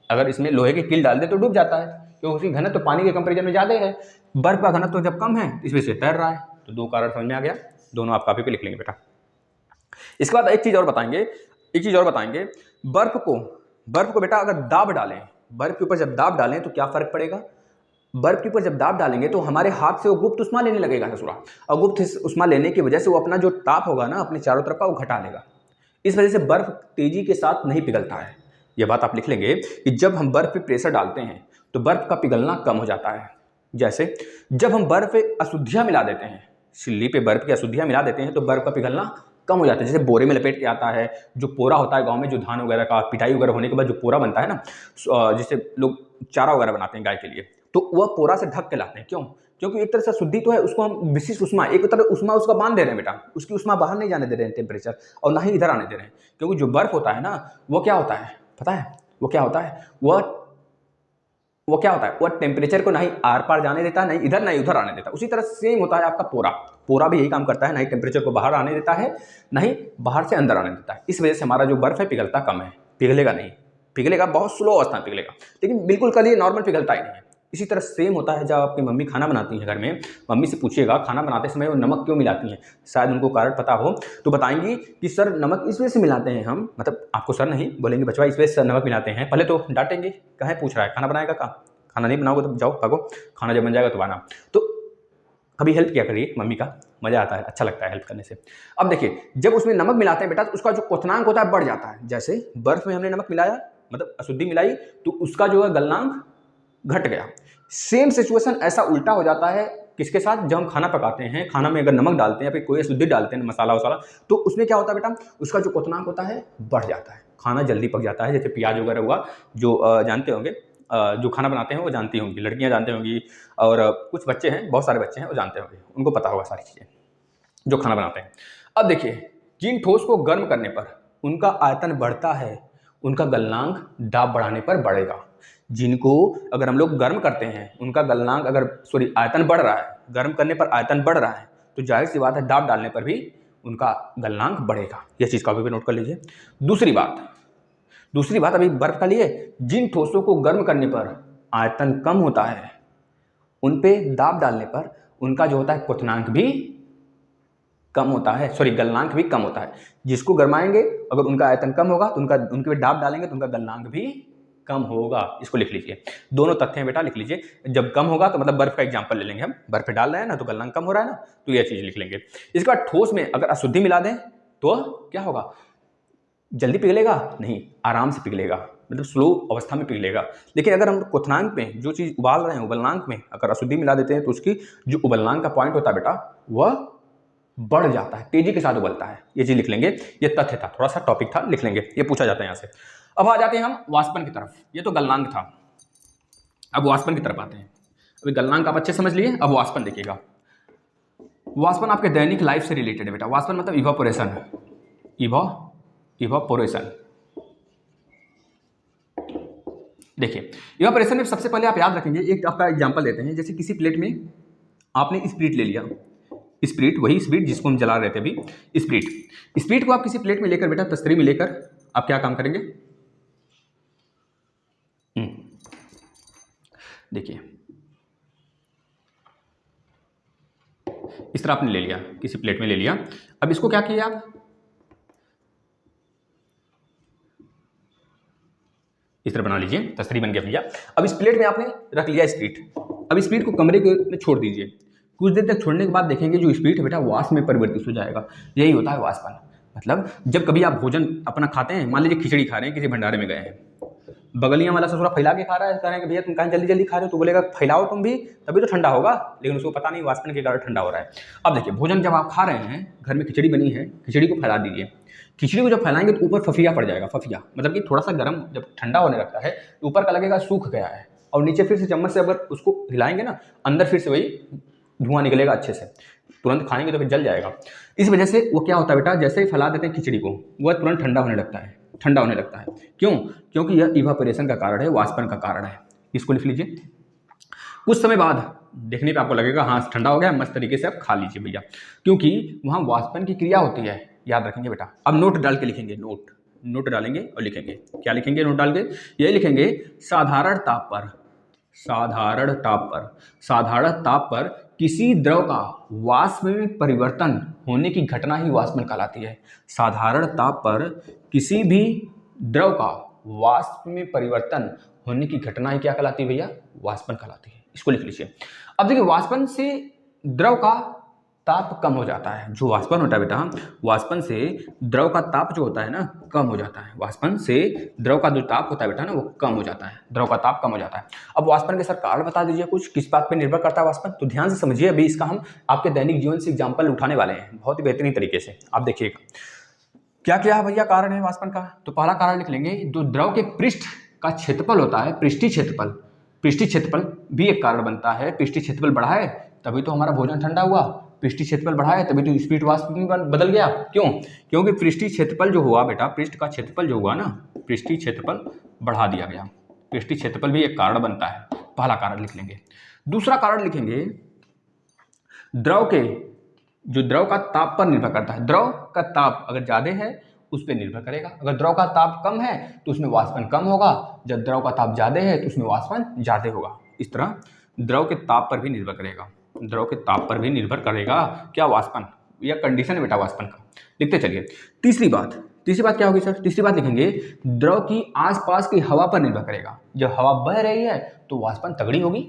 अगर इसमें लोहे की कील डाल दे तो डूब जाता है, क्योंकि उसकी घनत्व पानी के कंपेरिजन में ज़्यादा है। बर्फ का घनत्व जब कम है इस वजह से तैर रहा है। तो दो कारण समझ में आ गया, दोनों आप कॉपी पे लिख लेंगे बेटा। इसके बाद एक चीज़ और बताएंगे, बर्फ को बेटा अगर दाब डालें, बर्फ के ऊपर जब दाब डालें तो क्या फर्क पड़ेगा। बर्फ के ऊपर जब दाब डालेंगे तो हमारे हाथ से वो गुप्त उष्मा लेने लगेगा ससुरा, और गुप्त उष्मा लेने की वजह से वो अपना जो ताप होगा ना अपने चारों तरफ का, वो घटा लेगा। इस वजह से बर्फ तेजी के साथ नहीं पिघलता है। यह बात आप लिख लेंगे कि जब हम बर्फ पे प्रेशर डालते हैं तो बर्फ का पिघलना कम हो जाता है। जैसे जब हम बर्फ पे अशुद्धियाँ मिला देते हैं, सिल्ली पे बर्फ की अशुद्धियाँ मिला देते हैं तो बर्फ का पिघलना कम हो जाता है। जैसे बोरे में लपेट के आता है, जो पोरा होता है गांव में, जो धान वगैरह का पिटाई वगैरह होने के बाद जो पोरा बनता है ना, जिससे लोग चारा वगैरह बनाते हैं गाय के लिए, तो वह पोरा से ढक के लाते हैं। क्यों? क्योंकि एक तरह से शुद्धि तो है, उसको हम विशिष्ट उष्मा, एक तरह उष्मा उसका बांध दे रहे हैं बेटा, उसकी उष्मा बाहर नहीं जाने दे रहे हैं टेम्परेचर, और ना ही इधर आने दे रहे हैं। क्योंकि जो बर्फ होता है ना वो क्या होता है पता है, वो क्या होता है, वह टेम्परेचर को नहीं आर पार जाने देता है, नहीं इधर नहीं उधर आने देता। उसी तरह सेम होता है आपका पोरा भी यही काम करता है, नहीं टेम्परेचर को बाहर आने देता है, नहीं बाहर से अंदर आने देता है। इस वजह से हमारा जो बर्फ है पिघलता कम है, पिघलेगा बहुत स्लो अवस्था में पिघलेगा, लेकिन बिल्कुल कल ये नॉर्मल पिघलता ही नहीं है। इसी तरह सेम होता है जब आपकी मम्मी खाना बनाती हैं घर में, मम्मी से पूछिएगा खाना बनाते समय वो नमक क्यों मिलाती हैं, शायद उनको कारण पता हो तो बताएंगी कि सर नमक इस वजह से मिलाते हैं हम, मतलब आपको सर नहीं बोलेंगे, बचवा इस वजह से नमक मिलाते हैं। पहले तो डांटेंगे, कहाँ पूछ रहा है, खाना बनाएगा कहाँ, खाना नहीं बनाओगे तो जाओ भागो, खाना जब बन जाएगा तो बना। तो कभी हेल्प किया करिए मम्मी का, मज़ा आता है, अच्छा लगता है हेल्प करने से। अब देखिए जब उसमें नमक मिलाते हैं बेटा तो उसका जो क्वथनांक होता है बढ़ जाता है। जैसे बर्फ में हमने नमक मिलाया, मतलब अशुद्धि मिलाई, तो उसका जो है गलनांक घट गया। सेम सिचुएशन ऐसा उल्टा हो जाता है किसके साथ? जब हम खाना पकाते हैं, खाना में अगर नमक डालते हैं या फिर कोई अशुद्धि डालते हैं, मसाला वसाला, तो उसमें क्या होता है बेटा, उसका जो क्वथनांक होता है बढ़ जाता है, खाना जल्दी पक जाता है। जैसे प्याज वगैरह हुआ, जो जानते होंगे, जो खाना बनाते हैं वो जानती होंगी, लड़कियां जानती होंगी, और कुछ बच्चे हैं, बहुत सारे बच्चे हैं वो जानते होंगे, उनको पता होगा सारी चीज़ें जो खाना बनाते हैं। अब देखिए, जिन ठोस को गर्म करने पर उनका आयतन बढ़ता है, उनका गलनांक दाब बढ़ाने पर बढ़ेगा। जिनको अगर हम लोग गर्म करते हैं, उनका गलनांक अगर आयतन बढ़ रहा है, गर्म करने पर आयतन बढ़ रहा है, तो जाहिर सी बात है दाब डालने पर भी उनका गलनांक बढ़ेगा। यह चीज़ का भी नोट कर लीजिए। दूसरी बात अभी बर्फ का लिए, जिन ठोसों को गर्म करने पर आयतन कम होता है, उन पे दाब डालने पर उनका जो होता है क्वथनांक भी कम होता है, गलनांक भी कम होता है। जिसको गरमाएंगे अगर उनका आयतन कम होगा तो उनके पे दाब डालेंगे तो उनका गलनांक भी कम होगा। इसको लिख लीजिए, दोनों तथ्य हैं बेटा, लिख लीजिए। जब कम होगा तो मतलब बर्फ का एग्जांपल ले लेंगे हम, बर्फ पे डाल रहे हैं ना तो गलनांक कम हो रहा है ना, तो यह चीज लिख लेंगे। इसके बाद ठोस में अगर अशुद्धि मिला दें तो क्या होगा? जल्दी पिघलेगा नहीं, आराम से पिघलेगा, मतलब स्लो अवस्था में पिघलेगा। लेकिन अगर हम क्वथनांक में जो चीज़ उबाल रहे हैं, उबलनांक में अगर अशुद्धि मिला देते हैं तो उसकी जो उबलनांक का पॉइंट होता है बेटा, वह बढ़ जाता है, तेजी के साथ उबलता है। ये चीज़ लिख लेंगे, ये तथ्य था, थोड़ा सा टॉपिक था, लिख लेंगे, ये पूछा जाता है यहाँ से। अब आ जाते हैं हम वाष्पन की तरफ। ये तो गलनांक था, अब वाष्पन की तरफ आते हैं। अभी गलनांक आप अच्छे समझ लिए, अब वाष्पन देखिएगा। वाष्पन आपके दैनिक लाइफ से रिलेटेड है बेटा। वाष्पन मतलब इवापोरेशन, इवापोरेशन। देखिए, इवापोरेशन में सबसे पहले आप याद रखेंगे, एक आपका एग्जांपल देते हैं। जैसे किसी प्लेट में आपने स्पिरिट ले लिया, स्पिरिट, वही स्पिरिट जिसको हम जला रहे थे अभी, स्पिरिट को आप किसी प्लेट में लेकर बेटा, तस्तरी में लेकर आप क्या काम करेंगे? देखिए, इस तरह आपने ले लिया, किसी प्लेट में ले लिया। अब इसको क्या किया आप? इस तरह बना लीजिए, तस्तरी बन गया भैया। अब इस प्लेट में आपने रख लिया स्पिरिट। अब स्पिरिट को कमरे में छोड़ दीजिए। कुछ देर तक छोड़ने के बाद देखेंगे जो स्पिरिट है बेटा वाष्प में परिवर्तित हो जाएगा। यही होता है वाष्पन। मतलब जब कभी आप भोजन अपना खाते हैं, मान लीजिए खिचड़ी खा रहे हैं, किसी भंडारे में गए हैं, बगलिया वाला ससुरा फैला के खा रहा है, कह रहे हैं कि भैया तुम कहाँ जल्दी जल्दी खा रहे हो, तो बोलेगा फैलाओ तुम भी, तभी तो ठंडा होगा, लेकिन उसको पता नहीं वाष्पन के कारण ठंडा हो रहा है। अब देखिए, भोजन जब आप खा रहे हैं, घर में खिचड़ी बनी है, खिचड़ी को फैला दीजिए। खिचड़ी को जब फैलाएंगे तो ऊपर फफिया पड़ जाएगा, फफिया मतलब कि थोड़ा सा गर्म जब ठंडा होने लगता है तो ऊपर का लगेगा सूख गया है, और नीचे फिर से चम्मच से अगर उसको हिलाएंगे ना, अंदर फिर से वही धुआं निकलेगा अच्छे से, तुरंत खाएंगे तो फिर जल जाएगा। इस वजह से वो क्या होता है बेटा, जैसे ही फैला देते हैं खिचड़ी को, वह तुरंत ठंडा होने लगता है, ठंडा होने लगता है। क्यों? क्योंकि यह इवापोरेशन का कारण है, वाष्पन का कारण है। इसको लिख लीजिए। कुछ समय बाद देखने पे आपको लगेगा हाँ ठंडा हो गया, मस्त तरीके से आप खा लीजिए भैया, क्योंकि वहाँ वाष्पन की क्रिया होती है, याद रखेंगे बेटा। अब नोट डाल के लिखेंगे, नोट डालेंगे और लिखेंगे, क्या लिखेंगे नोट डाल के? ये लिखेंगे, साधारण ताप पर किसी द्रव का वाष्प में परिवर्तन होने की घटना ही वाष्पन कहलाती है। साधारण ताप पर किसी भी द्रव का वाष्प में परिवर्तन होने की घटना ही क्या कहलाती है भैया? वाष्पन कहलाती है। इसको लिख लीजिए। अब देखिए, वाष्पन से द्रव का ताप कम हो जाता है। जो वाष्पन होता है बेटा, वाष्पन से द्रव का ताप जो होता है ना, कम हो जाता है। वाष्पन से द्रव का जो ताप होता है बेटा ना, वो कम हो जाता है, द्रव का ताप कम हो जाता है। अब वाष्पन के सर कारण बता दीजिए कुछ, किस बात पे निर्भर करता है वाष्पन? तो ध्यान से समझिए, अभी इसका हम आपके दैनिक जीवन से एग्जाम्पल उठाने वाले हैं, बहुत ही बेहतरीन तरीके से। आप देखिएगा क्या क्या भैया कारण है वाष्पन का। तो पहला कारण लिख लेंगे, जो द्रव के पृष्ठ का क्षेत्रफल होता है, पृष्ठीय क्षेत्रफल भी एक कारण बनता है। पृष्ठीय क्षेत्रफल बढ़ा है तभी तो हमारा भोजन ठंडा हुआ, पृष्ठीय क्षेत्रफल बढ़ा है तभी तो स्पिरिट वाष्प में बदल गया। क्यों? क्योंकि पृष्ठीय क्षेत्रफल जो हुआ बेटा, पृष्ठ का क्षेत्रफल जो हुआ ना, पृष्ठीय क्षेत्रफल बढ़ा दिया गया। पृष्ठीय क्षेत्रफल भी एक कारण बनता है, पहला कारण लिख लेंगे। दूसरा कारण लिखेंगे, द्रव का ताप पर निर्भर करता है। द्रव का ताप अगर ज्यादा है उस पर निर्भर करेगा। अगर द्रव का ताप कम है तो उसमें वाष्पन कम होगा, जब द्रव का ताप ज्यादा है तो उसमें वाष्पन ज्यादा होगा। इस तरह द्रव के ताप पर भी निर्भर करेगा, द्रव के ताप पर भी निर्भर करेगा क्या? वाष्पन, या कंडीशन है बेटा वाष्पन का। लिखते चलिए। तीसरी बात क्या होगी सर? तीसरी बात लिखेंगे, द्रव की आसपास की हवा पर निर्भर करेगा। जब हवा बह रही है तो वाष्पन तगड़ी होगी।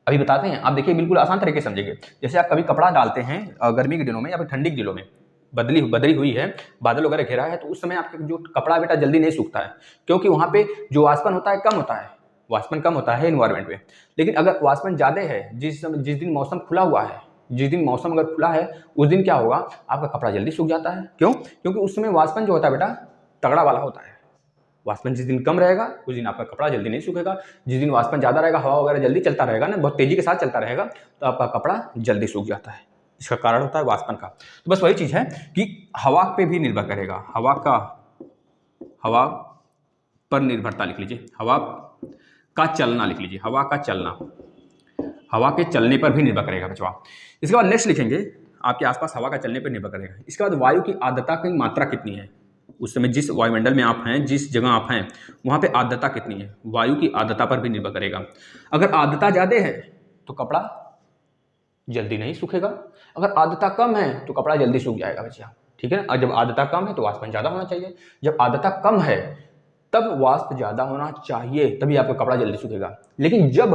अभी बताते हैं, आप देखिए, बिल्कुल आसान तरीके से समझेंगे। जैसे आप कभी कपड़ा डालते हैं गर्मी के दिनों में या फिर ठंडी के दिनों में, बदली हुई है, बादल वगैरह घेरा है, तो उस समय आपका जो कपड़ा बेटा जल्दी नहीं सूखता है, क्योंकि वहाँ पे जो वाष्पन होता है कम होता है। वाष्पन कम होता है इन्वायरमेंट में। लेकिन अगर वाष्पन ज़्यादा है, जिस दिन मौसम खुला हुआ है, जिस दिन मौसम अगर खुला है उस दिन क्या होगा, आपका कपड़ा जल्दी सूख जाता है। क्यों? क्योंकि उस समय वाष्पन जो होता है बेटा तगड़ा वाला होता है। वाष्पन जिस दिन कम रहेगा उस दिन आपका कपड़ा जल्दी नहीं सूखेगा। जिस दिन वाष्पन ज़्यादा रहेगा, हवा वगैरह जल्दी चलता रहेगा ना, बहुत तेज़ी के साथ चलता रहेगा, तो आपका कपड़ा जल्दी सूख जाता है। इसका कारण होता है वाष्पन का। तो बस वही चीज़ है कि हवा पे भी निर्भर करेगा, हवा पर निर्भरता लिख लीजिए, हवा का चलना लिख लीजिए, हवा का चलना, हवा के चलने पर भी निर्भर करेगा बच्चों। इसके बाद नेक्स्ट लिखेंगे, आपके आसपास हवा का चलने पर निर्भर करेगा। इसके बाद वायु की आर्द्रता की मात्रा कितनी है, उस समय जिस वायुमंडल में आप हैं, जिस जगह आप हैं वहाँ पे आर्द्रता कितनी है, वायु की आर्द्रता पर भी निर्भर करेगा। अगर आर्द्रता ज़्यादा है तो कपड़ा जल्दी नहीं सूखेगा, अगर आर्द्रता कम है तो कपड़ा जल्दी सूख जाएगा बच्चा, ठीक है ना। और जब आर्द्रता कम है तो वाष्पन ज़्यादा होना चाहिए, जब आर्द्रता कम है तब वाष्प ज़्यादा होना चाहिए, तभी आपका कपड़ा जल्दी सूखेगा। लेकिन जब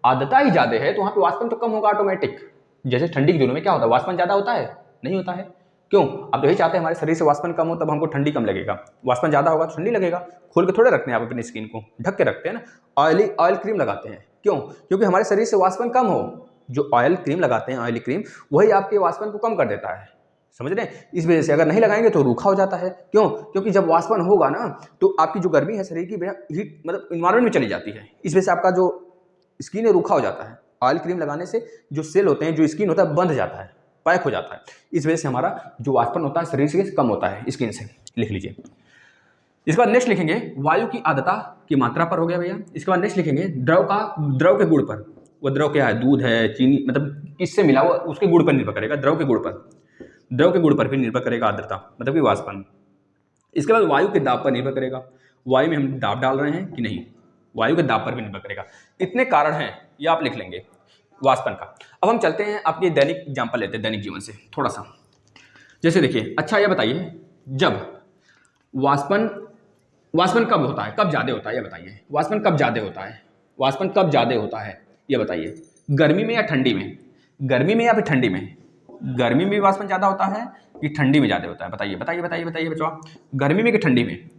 आर्द्रता ही ज़्यादा है तो वहाँ पे वाष्पन तो कम होगा ऑटोमेटिक। जैसे ठंडी के दिनों में क्या होता है, वाष्पन ज़्यादा होता है? नहीं होता है। क्यों? आप यही चाहते हैं हमारे शरीर से वाष्पन कम हो तब हमको ठंडी कम लगेगा, वाष्पन ज़्यादा होगा तो ठंडी लगेगा। खोल के थोड़े रखते हैं आप अपनी स्किन को, ढक के रखते हैं ना, ऑयल क्रीम लगाते हैं। क्यों? क्योंकि हमारे शरीर से वाष्पन कम हो। जो ऑयल क्रीम लगाते हैं, ऑयली क्रीम, वही आपके वाष्पन को कम कर देता है, समझ रहे हैं। इस वजह से अगर नहीं लगाएंगे तो रूखा हो जाता है। क्यों? क्योंकि जब वाष्पन होगा ना तो आपकी जो गर्मी है शरीर की हीट मतलब इन्वायरमेंट में चली जाती है, इस वजह से आपका जो स्किन है रूखा हो जाता है। ऑयल क्रीम लगाने से जो सेल होते हैं, जो स्किन होता है बंध जाता है, पैक हो जाता है। इस वजह से हमारा जो वाष्पन होता है शरीर से कम होता है स्किन से, लिख लीजिए। इसके बाद नेक्स्ट लिखेंगे वायु की आर्द्रता की मात्रा पर, हो गया भैया। इसके बाद नेक्स्ट लिखेंगे द्रव के गुण पर। वो द्रव क्या है, दूध है, चीनी, मतलब किससे मिला हुआ उसके गुण पर निर्भर करेगा, द्रव के गुण पर भी निर्भर करेगा आर्द्रता, मतलब कि वाष्पन। इसके बाद वायु के दाब पर निर्भर करेगा, वायु में हम दाब डाल रहे हैं कि नहीं, वायु के दाब पर भी निर्भर करेगा। इतने कारण हैं, ये आप लिख लेंगे वाष्पन का। अब हम चलते हैं आपके दैनिक एग्जाम्पल लेते हैं, दैनिक जीवन से थोड़ा सा। जैसे देखिए, अच्छा ये बताइए, जब वाष्पन कब होता है, कब ज़्यादा होता है, ये बताइए। वाष्पन कब ज़्यादा होता है, ये बताइए। गर्मी में या ठंडी में? गर्मी में या फिर ठंडी में? गर्मी में वाष्पन ज़्यादा होता है कि ठंडी में ज़्यादा होता है? बताइए बच्चों, गर्मी में कि ठंडी में?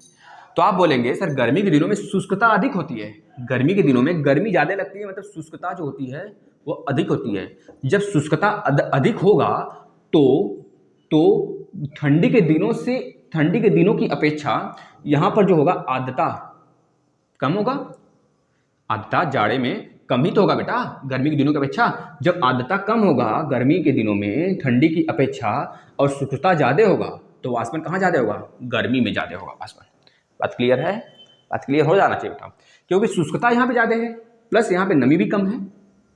तो आप बोलेंगे सर गर्मी के दिनों में शुष्कता अधिक होती है। गर्मी के दिनों में गर्मी ज़्यादा लगती है, मतलब शुष्कता जो होती है वो अधिक होती है। जब शुष्कता अधिक होगा तो ठंडी के दिनों की अपेक्षा यहाँ पर जो होगा आर्द्रता कम होगा। आर्द्रता जाड़े में कम ही तो होगा बेटा, गर्मी के दिनों की अपेक्षा। जब आर्द्रता कम होगा गर्मी के दिनों में ठंडी की अपेक्षा और शुष्कता ज़्यादा होगा तो वाष्पन कहाँ ज़्यादा होगा? गर्मी में ज़्यादा होगा वाष्पन। बात क्लियर है? बात क्लियर हो जाना चाहिए बेटा, क्योंकि शुष्कता यहाँ पे ज़्यादा है, प्लस यहाँ पे नमी भी कम है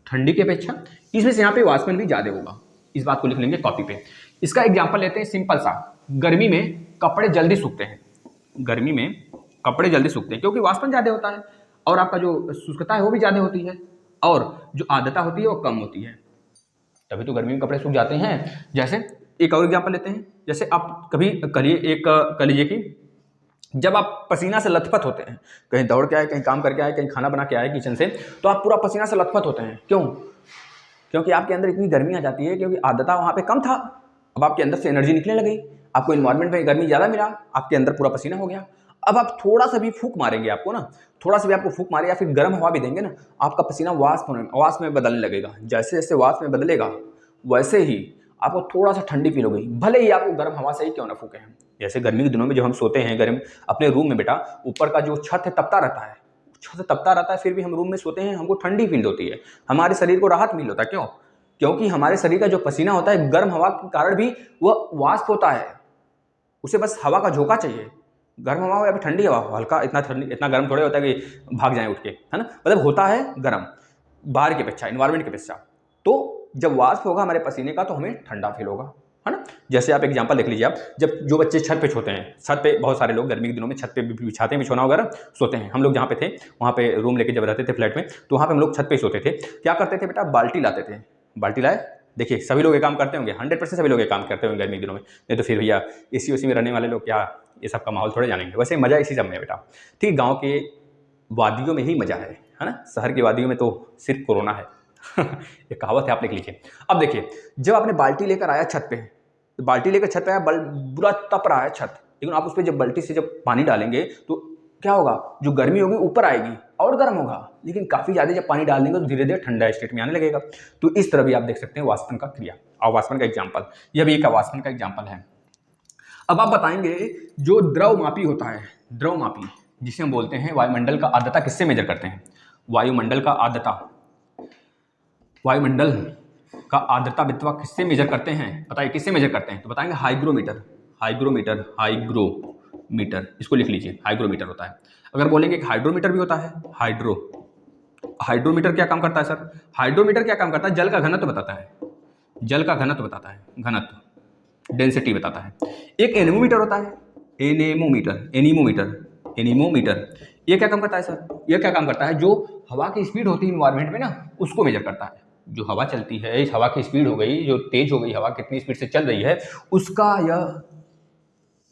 ठंडी की अपेक्षा, इस वजह से यहाँ पे वाष्पन भी ज़्यादा होगा। इस बात को लिख लेंगे कॉपी पे। इसका एग्जाम्पल लेते हैं सिंपल सा। गर्मी में कपड़े जल्दी सूखते हैं, गर्मी में कपड़े जल्दी सूखते हैं क्योंकि वाष्पन ज़्यादा होता है और आपका जो शुष्कता है वो भी ज़्यादा होती है और जो आर्द्रता होती है वो कम होती है, तभी तो गर्मी में कपड़े सूख जाते हैं। जैसे एक और एग्जाम्पल लेते हैं, जैसे आप कभी कर लीजिए कि जब आप पसीना से लथपथ होते हैं, कहीं दौड़ के आए, कहीं काम करके आए, कहीं खाना बना के आए किचन से, तो आप पूरा पसीना से लथपथ होते हैं। क्यों? क्योंकि आपके अंदर इतनी गर्मी आ जाती है, क्योंकि आर्द्रता वहाँ पे कम था, अब आपके अंदर से एनर्जी निकलने लगी, आपको इन्वायरमेंट में गर्मी ज़्यादा मिला, आपके अंदर पूरा पसीना हो गया। अब आप थोड़ा सा भी फूंक मारेंगे, आपको ना थोड़ा सा भी आपको फूंक मारे या फिर गर्म हवा भी देंगे ना, आपका पसीना वाष्प में बदलने लगेगा। जैसे जैसे वाष्प में बदलेगा वैसे ही आपको थोड़ा सा ठंडी फील होगी, भले ही आपको गर्म हवा से ही क्यों ना फूके हैं। जैसे गर्मी के दिनों में जब हम सोते हैं गर्म अपने रूम में बेटा, ऊपर का जो छत है तपता रहता है, फिर भी हम रूम में सोते हैं, हमको ठंडी फील होती है, हमारे शरीर को राहत फील होता है। क्यों? क्योंकि हमारे शरीर का जो पसीना होता है गर्म हवा के कारण भी वह वाष्प होता है, उसे बस हवा का झोंका चाहिए। गर्म हवा हो या फिर ठंडी हवा हो, हल्का इतना गर्म थोड़े होता है कि भाग जाए उठ के, है ना, मतलब होता है गर्म बाहर की अपेक्षा, इन्वायरमेंट की अपेक्षा। तो जब वाष्प होगा हमारे पसीने का तो हमें ठंडा फील होगा, है ना। जैसे आप एग्जांपल देख लीजिए, आप जब जो बच्चे छत पे सोते हैं, छत पे बहुत सारे लोग गर्मी के दिनों में छत पे बिछाते हैं, बिछौना वगैरह, सोते हैं। हम लोग जहाँ पे थे वहाँ पे रूम लेके जब रहते थे फ्लैट में, तो वहाँ पे हम लोग छत पे सोते थे। क्या करते थे बेटा, बाल्टी लाते थे, बाल्टी लाए, देखिए सभी लोग ये काम करते होंगे, 100% सभी लोग ये काम करते होंगे गर्मी के दिनों में, नहीं तो फिर भैया एसी उसी में रहने वाले लोग क्या ये सब का माहौल थोड़े जानेंगे। वैसे मज़ा इसी सब में है बेटा, ठीक, गाँव के वादियों में ही मज़ा है ना, शहर की वादियों में तो सिर्फ कोरोना है। ये कहावत है, आप लिख लीजिए। अब देखिए, जब आपने बाल्टी लेकर आया छत पे, तो बाल्टी लेकर छत पे आया, बुरा तप रहा है छत, लेकिन आप उस पर जब बाल्टी से जब पानी डालेंगे तो क्या होगा, जो गर्मी होगी ऊपर आएगी और गर्म होगा, लेकिन काफ़ी ज़्यादा जब पानी डाल देंगे तो धीरे धीरे ठंडा स्टेट में आने लगेगा। तो इस तरह भी आप देख सकते हैं वाष्पन का क्रिया, अवाष्पन का एग्जाम्पल, यह भी एक अवाष्पन का एग्जाम्पल है। अब आप बताएंगे जो द्रवमापी होता है, द्रवमापी जिसे हम बोलते हैं वायुमंडल का आर्द्रता किससे मेजर करते हैं? वायुमंडल का आर्द्रता, वायुमंडल का आर्द्रता वितवा किससे मेजर करते हैं? बताइए किससे मेजर करते हैं? तो बताएंगे हाइग्रोमीटर, हाइग्रोमीटर, हाइग्रोमीटर, इसको लिख लीजिए, हाइग्रोमीटर होता है। अगर बोलेंगे कि हाइड्रोमीटर भी होता है, हाइड्रोमीटर क्या काम करता है सर? हाइड्रोमीटर क्या काम करता है? जल का घनत्व बताता है, जल का घनत्व बताता है, घनत्व, डेंसिटी बताता है। एक एनेमोमीटर होता है, एनेमोमीटर, एनीमोमीटर, ये क्या काम करता है सर? ये क्या काम करता है? जो हवा की स्पीड होती है इन्वायरमेंट में ना, उसको मेजर करता है। जो हवा चलती है, इस हवा की स्पीड हो गई, जो तेज हो गई हवा, कितनी स्पीड से चल रही है, उसका यह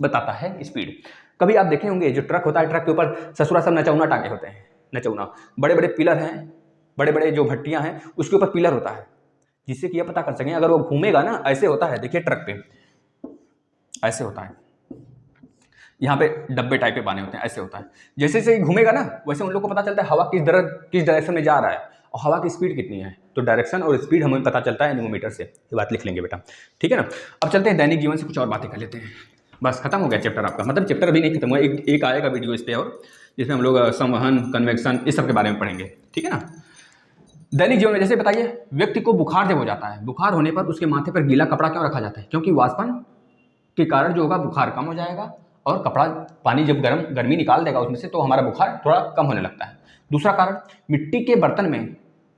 बताता है स्पीड। कभी आप देखे होंगे जो ट्रक होता है, ट्रक के ऊपर ससुरा सब नचौना टांगे होते हैं, नचौना, बड़े बड़े पिलर हैं, बड़े बड़े जो भट्टियां हैं उसके ऊपर पिलर होता है, जिससे कि यह पता कर सकें अगर वो घूमेगा ना, ऐसे होता है, देखिए ट्रक पे ऐसे होता है, यहाँ पे डब्बे टाइप के बने होते हैं, ऐसे होता है। जैसे जैसे घूमेगा ना, वैसे उन लोग को पता चलता है हवा किस डायरेक्शन में जा रहा है और हवा की स्पीड कितनी है। तो डायरेक्शन और स्पीड हमें पता चलता है एनीमोमीटर से। ये बात लिख लेंगे बेटा, ठीक है ना। अब चलते हैं दैनिक जीवन से कुछ और बातें कर लेते हैं। बस खत्म हो गया चैप्टर आपका, मतलब चैप्टर अभी नहीं खत्म हुआ, एक आएगा वीडियो इस पर और, जिसमें हम लोग संवहन, कन्वेक्शन, इस सब के बारे में पढ़ेंगे, ठीक है ना। दैनिक जीवन में जैसे बताइए, व्यक्ति को बुखार जब हो जाता है, बुखार होने पर उसके माथे पर गीला कपड़ा क्यों रखा जाता है? क्योंकि वाष्पन के कारण जो होगा बुखार कम हो जाएगा और कपड़ा, पानी जब गर्मी निकाल देगा उसमें से, तो हमारा बुखार थोड़ा कम होने लगता है। दूसरा कारण, मिट्टी के बर्तन में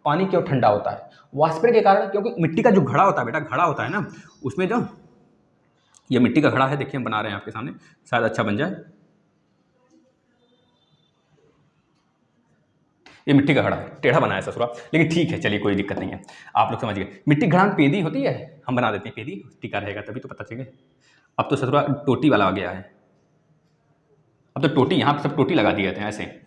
पानी क्यों ठंडा होता है? वाष्पन के कारण, क्योंकि मिट्टी का जो घड़ा होता है बेटा, घड़ा होता है ना, उसमें जो ये मिट्टी का घड़ा है, देखिए हम बना रहे हैं आपके सामने, शायद अच्छा बन जाए। ये मिट्टी का घड़ा है, टेढ़ा बनाया ससुरा, लेकिन ठीक है, चलिए कोई दिक्कत नहीं है, आप लोग समझ गए। मिट्टी घड़ा में पेदी होती है, हम बना देते हैं पेदी, टीका रहेगा तभी तो पता चलेगा। अब तो ससुरा टोटी वाला आ गया है, अब तो टोटी, यहाँ पे सब टोटी लगा दिए थे ऐसे, है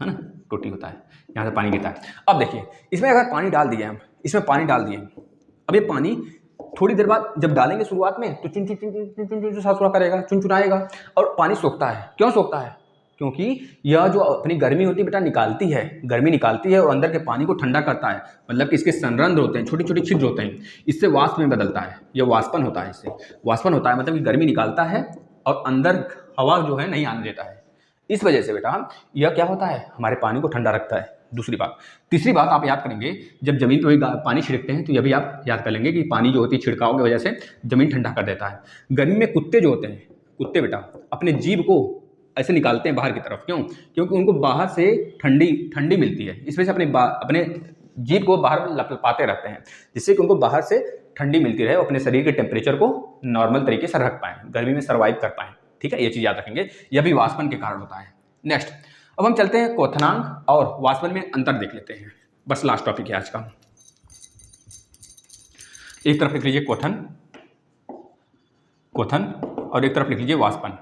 ना, टोटी होता है, यहाँ से पानी गिरता है। अब देखिए इसमें अगर पानी डाल दिए हम, इसमें पानी डाल दिए, अब ये पानी थोड़ी देर बाद जब डालेंगे शुरुआत में तो चुन चुन चुन चुन चुन चुन सासुरा करेगा, चुनचुनाएगा और पानी सोखता है। क्यों सोखता है? क्योंकि यह जो अपनी गर्मी होती है बेटा निकालती है, गर्मी निकालती है और अंदर के पानी को ठंडा करता है, मतलब कि इसके संरंध्र होते हैं, छोटी छोटी छिद्र होते हैं, इससे वाष्प में बदलता है, यह वाष्पन होता है, इससे वाष्पन होता है, मतलब कि गर्मी निकालता है और अंदर हवा जो है नहीं आने देता है। इस वजह से बेटा यह क्या होता है, हमारे पानी को ठंडा रखता है। दूसरी बात, तीसरी बात आप याद करेंगे, जब जमीन पर पानी छिड़कते हैं तो यह भी आप याद कर लेंगे कि पानी जो होती है छिड़काव की वजह से जमीन ठंडा कर देता है। गर्मी में कुत्ते जो होते हैं, कुत्ते बेटा अपने जीभ को ऐसे निकालते हैं बाहर की तरफ, क्यों? क्योंकि उनको बाहर से ठंडी मिलती है, इस वजह से अपने जीभ को बाहर लपलपाते रहते हैं, जिससे कि उनको बाहर से ठंडी मिलती रहे, अपने शरीर के टेम्परेचर को नॉर्मल तरीके से रख पाएँ, गर्मी में सर्वाइव कर पाएँ, ठीक है, ये चीज़ याद रखेंगे, यह भी वाष्पन के कारण होता है। नेक्स्ट, अब हम चलते हैं क्वथनांक और वाष्पन में अंतर देख लेते हैं, बस लास्ट टॉपिक है आज का। एक तरफ लिख लीजिए क्वथन, और एक तरफ लिख लीजिए वाष्पन।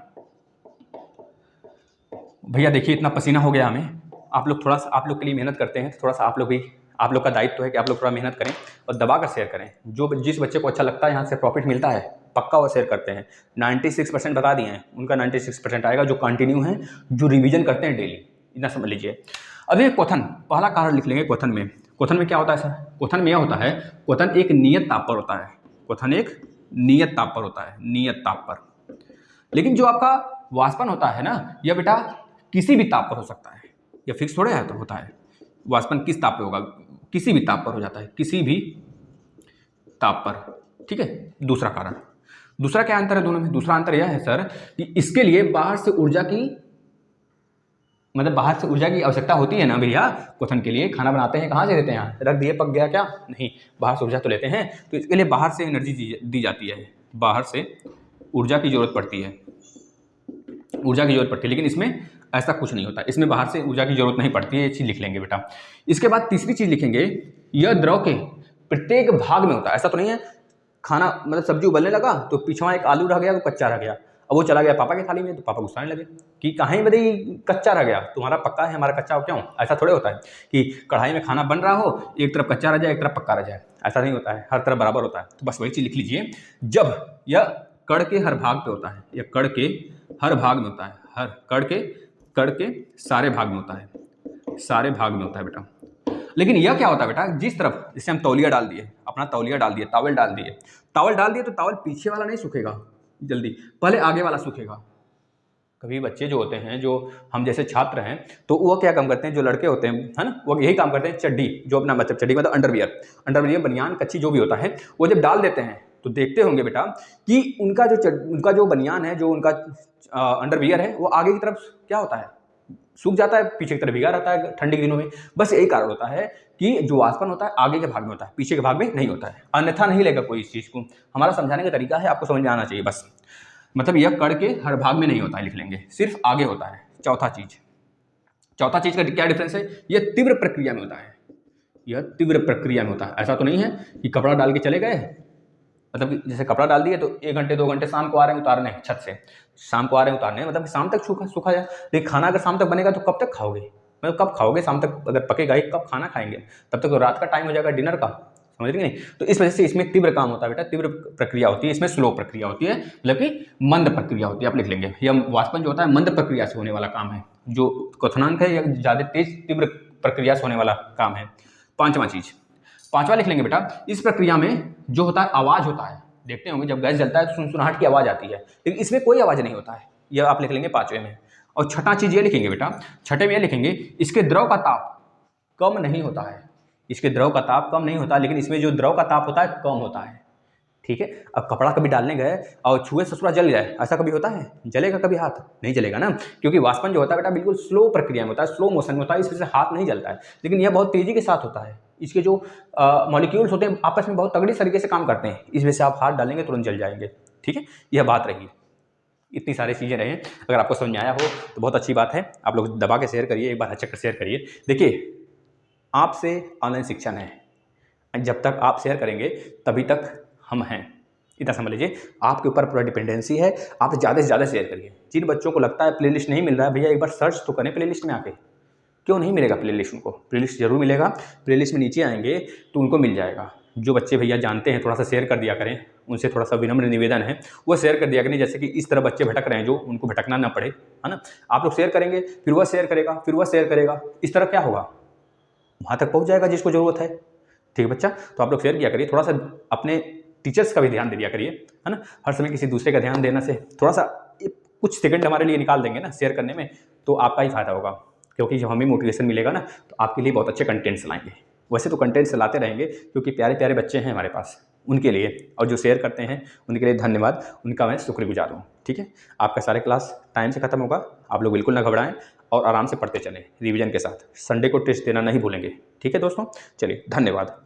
भैया देखिए इतना पसीना हो गया हमें, आप लोग थोड़ा सा, आप लोग के लिए मेहनत करते हैं, थोड़ा सा आप लोग भी, आप लोग का दायित्व है कि आप लोग थोड़ा मेहनत करें और दबा कर शेयर करें। जिस बच्चे को अच्छा लगता है, यहाँ से प्रॉफिट मिलता है, पक्का वो शेयर करते हैं। 96% बता दिए हैं, उनका 96% आएगा, जो कंटिन्यू हैं, जो रिवीजन करते हैं डेली, इतना समझ लीजिए। अब ये क्वथन, पहला कारण लिख लेंगे क्वथन में। क्वथन में क्या होता है सर? क्वथन में यह होता है, क्वथन एक नियत ताप पर होता है, क्वथन एक नियत ताप पर होता है, नियत ताप पर। लेकिन जो आपका वाष्पन होता है ना, यह बेटा किसी भी ताप पर हो सकता है, यह फिक्स थोड़ा है, तो होता है। वाष्पन किस ताप पे होगा? किसी भी ताप पर हो जाता है, किसी भी ताप पर, ठीक है। दूसरा कारण, दूसरा क्या अंतर है दोनों में? दूसरा अंतर यह है सर कि इसके लिए बाहर से ऊर्जा की, मतलब बाहर से ऊर्जा की आवश्यकता होती है ना भैया। क्वथन के लिए खाना बनाते हैं, कहाँ से लेते हैं? यहाँ रख दिए, पक गया क्या? नहीं, बाहर से ऊर्जा तो लेते हैं, तो इसके लिए बाहर से एनर्जी दी जाती है, बाहर से ऊर्जा की जरूरत पड़ती है, ऊर्जा की जरूरत पड़ती है। लेकिन इसमें ऐसा कुछ नहीं होता, इसमें बाहर से ऊर्जा की जरूरत नहीं पड़ती है, ये चीज़ लिख लेंगे बेटा। इसके बाद तीसरी चीज़ लिखेंगे, यह द्रव के प्रत्येक भाग में होता है। ऐसा तो नहीं है खाना, मतलब सब्जी उबलने लगा तो पीछे एक आलू रह गया, तो कच्चा रह गया, अब वो चला गया पापा की थाली में, तो पापा गुस्साने लगे कि कहीं बदे कच्चा रह गया, तुम्हारा पक्का है, हमारा कच्चा हो क्यों? ऐसा थोड़े होता है कि कढ़ाई में खाना बन रहा हो, एक तरफ कच्चा रह जाए, एक तरफ पक्का रह जाए, ऐसा नहीं होता है, हर तरफ बराबर होता है। तो बस वही चीज़ लिख लीजिए, जब यह कड़ के हर भाग पे होता है, यह कड़ के हर भाग में होता है, हर कड़ के सारे भाग में होता है, सारे भाग में होता है बेटा। लेकिन यह क्या होता है बेटा, जिस तरफ जैसे हम तौलिया डाल दिए, अपना तौलिया डाल दिए, टॉवल डाल दिए, टॉवल डाल दिए तो टॉवल पीछे वाला नहीं सूखेगा जल्दी, पहले आगे वाला सूखेगा। कभी बच्चे जो होते हैं, जो हम जैसे छात्र हैं, तो वो क्या काम करते हैं, जो लड़के होते हैं, है ना, वो यही काम करते हैं, चड्डी जो अपना मतलब चड्डी मतलब अंडरवियर बनियान कच्ची जो भी होता है, वो जब डाल देते हैं तो देखते होंगे बेटा कि उनका जो बनियान है, जो उनका अंडरवियर है, वो आगे की तरफ क्या होता है, सूख जाता है, पीछे की तरफ भीगा रहता है ठंडी के दिनों में। बस यही कारण होता है कि जो वाष्पन होता है आगे के भाग में होता है, पीछे के भाग में नहीं होता है। अन्यथा नहीं लेगा कोई इस चीज़ को। हमारा समझाने का तरीका है, आपको समझ में आना चाहिए बस। मतलब यह कण के हर भाग में नहीं होता है, लिख लेंगे, सिर्फ आगे होता है। चौथा चीज का क्या डिफरेंस है, यह तीव्र प्रक्रिया में होता है। यह तीव्र प्रक्रिया में होता है। ऐसा तो नहीं है कि कपड़ा डाल के चले गए, मतलब कि जैसे कपड़ा डाल दिए तो 1 घंटे 2 घंटे शाम को आ रहे हैं उतारने छत से, शाम को आ रहे हैं उतारने, मतलब शाम तक सूखा जाए। लेकिन खाना अगर शाम तक बनेगा तो कब तक खाओगे, मतलब कब खाओगे, शाम तक अगर पकेगा ही कब खाना खाएंगे, तब तक तो रात का टाइम हो जाएगा डिनर का, समझ रहे नहीं। तो इस वजह से इसमें तीव्र काम होता है बेटा, तीव्र प्रक्रिया होती है, इसमें स्लो प्रक्रिया होती है, मतलब कि मंद प्रक्रिया होती है। आप लिख लेंगे, यह वाष्पन जो होता है मंद प्रक्रिया से होने वाला काम है, जो क्वथनांक है यह ज़्यादा तेज तीव्र प्रक्रिया से होने वाला काम है। पांचवा लिख लेंगे बेटा, इस प्रक्रिया में जो होता है आवाज़ होता है। देखते होंगे जब गैस जलता है तो सुनसुनाहट की आवाज़ आती है, लेकिन इसमें कोई आवाज़ नहीं होता है। यह आप लिख लेंगे 5वें में। और छठा चीज़ ये लिखेंगे बेटा, छठे में ये लिखेंगे, इसके द्रव का ताप कम नहीं होता है। इसके द्रव का ताप कम नहीं होता, लेकिन इसमें जो द्रव का ताप होता है कम होता है, ठीक है। अब कपड़ा कभी डालने गए और छुए ससुरा जल जाए, ऐसा कभी होता है, जलेगा कभी हाथ, नहीं जलेगा ना, क्योंकि वाष्पन जो होता है बेटा बिल्कुल स्लो प्रक्रिया में होता है, स्लो मोशन में होता है, इस वजह से हाथ नहीं जलता है। लेकिन यह बहुत तेज़ी के साथ होता है, इसके जो मॉलिक्यूल्स होते हैं आपस में बहुत तगड़ी तरीके से काम करते हैं, इस वजह से आप हाथ डालेंगे तुरंत जल जाएंगे, ठीक है। यह बात रही, इतनी सारी चीज़ें रही। अगर आपको समझ में आया हो तो बहुत अच्छी बात है, आप लोग दबा के शेयर करिए, एक बार अच्छा कर शेयर करिए। देखिए, आपसे ऑनलाइन शिक्षण है, जब तक आप शेयर करेंगे तभी तक हम हैं, इतना समझ लीजिए। आपके ऊपर पूरा डिपेंडेंसी है, आप ज़्यादा से ज़्यादा शेयर करिए। जिन बच्चों को लगता है प्लेलिस्ट नहीं मिल रहा है, भैया एक बार सर्च तो करें प्लेलिस्ट में आके, क्यों नहीं मिलेगा प्लेलिस्ट, उनको प्लेलिस्ट जरूर मिलेगा। प्लेलिस्ट में नीचे आएंगे तो उनको मिल जाएगा। जो बच्चे भैया जानते हैं थोड़ा सा शेयर कर दिया करें, उनसे थोड़ा सा विनम्र निवेदन है, वो शेयर कर दिया करें, जैसे कि इस तरह बच्चे भटक रहे हैं जो उनको भटकना ना पड़े, है ना। आप लोग शेयर करेंगे, फिर वह शेयर करेगा, फिर वह शेयर करेगा, इस तरह क्या होगा, वहाँ तक पहुँच जाएगा जिसको ज़रूरत है, ठीक है बच्चा। तो आप लोग शेयर किया करिए, थोड़ा सा अपने टीचर्स का भी ध्यान दे दिया करिए, है ना। हर समय किसी दूसरे का ध्यान देने से थोड़ा सा कुछ सेकंड हमारे लिए निकाल देंगे ना शेयर करने में, तो आपका ही फायदा होगा, क्योंकि जब हमें मोटिवेशन मिलेगा ना तो आपके लिए बहुत अच्छे कंटेंट्स लाएंगे। वैसे तो कंटेंट्स लाते रहेंगे, क्योंकि प्यारे प्यारे बच्चे हैं हमारे पास, उनके लिए, और जो शेयर करते हैं उनके लिए धन्यवाद, उनका मैं शुक्रगुजार हूँ, ठीक है। आपका सारे क्लास टाइम से खत्म होगा, आप लोग बिल्कुल ना घबराएं और आराम से पढ़ते चलें रिवीजन के साथ। संडे को टेस्ट देना नहीं भूलेंगे, ठीक है दोस्तों। चलिए, धन्यवाद।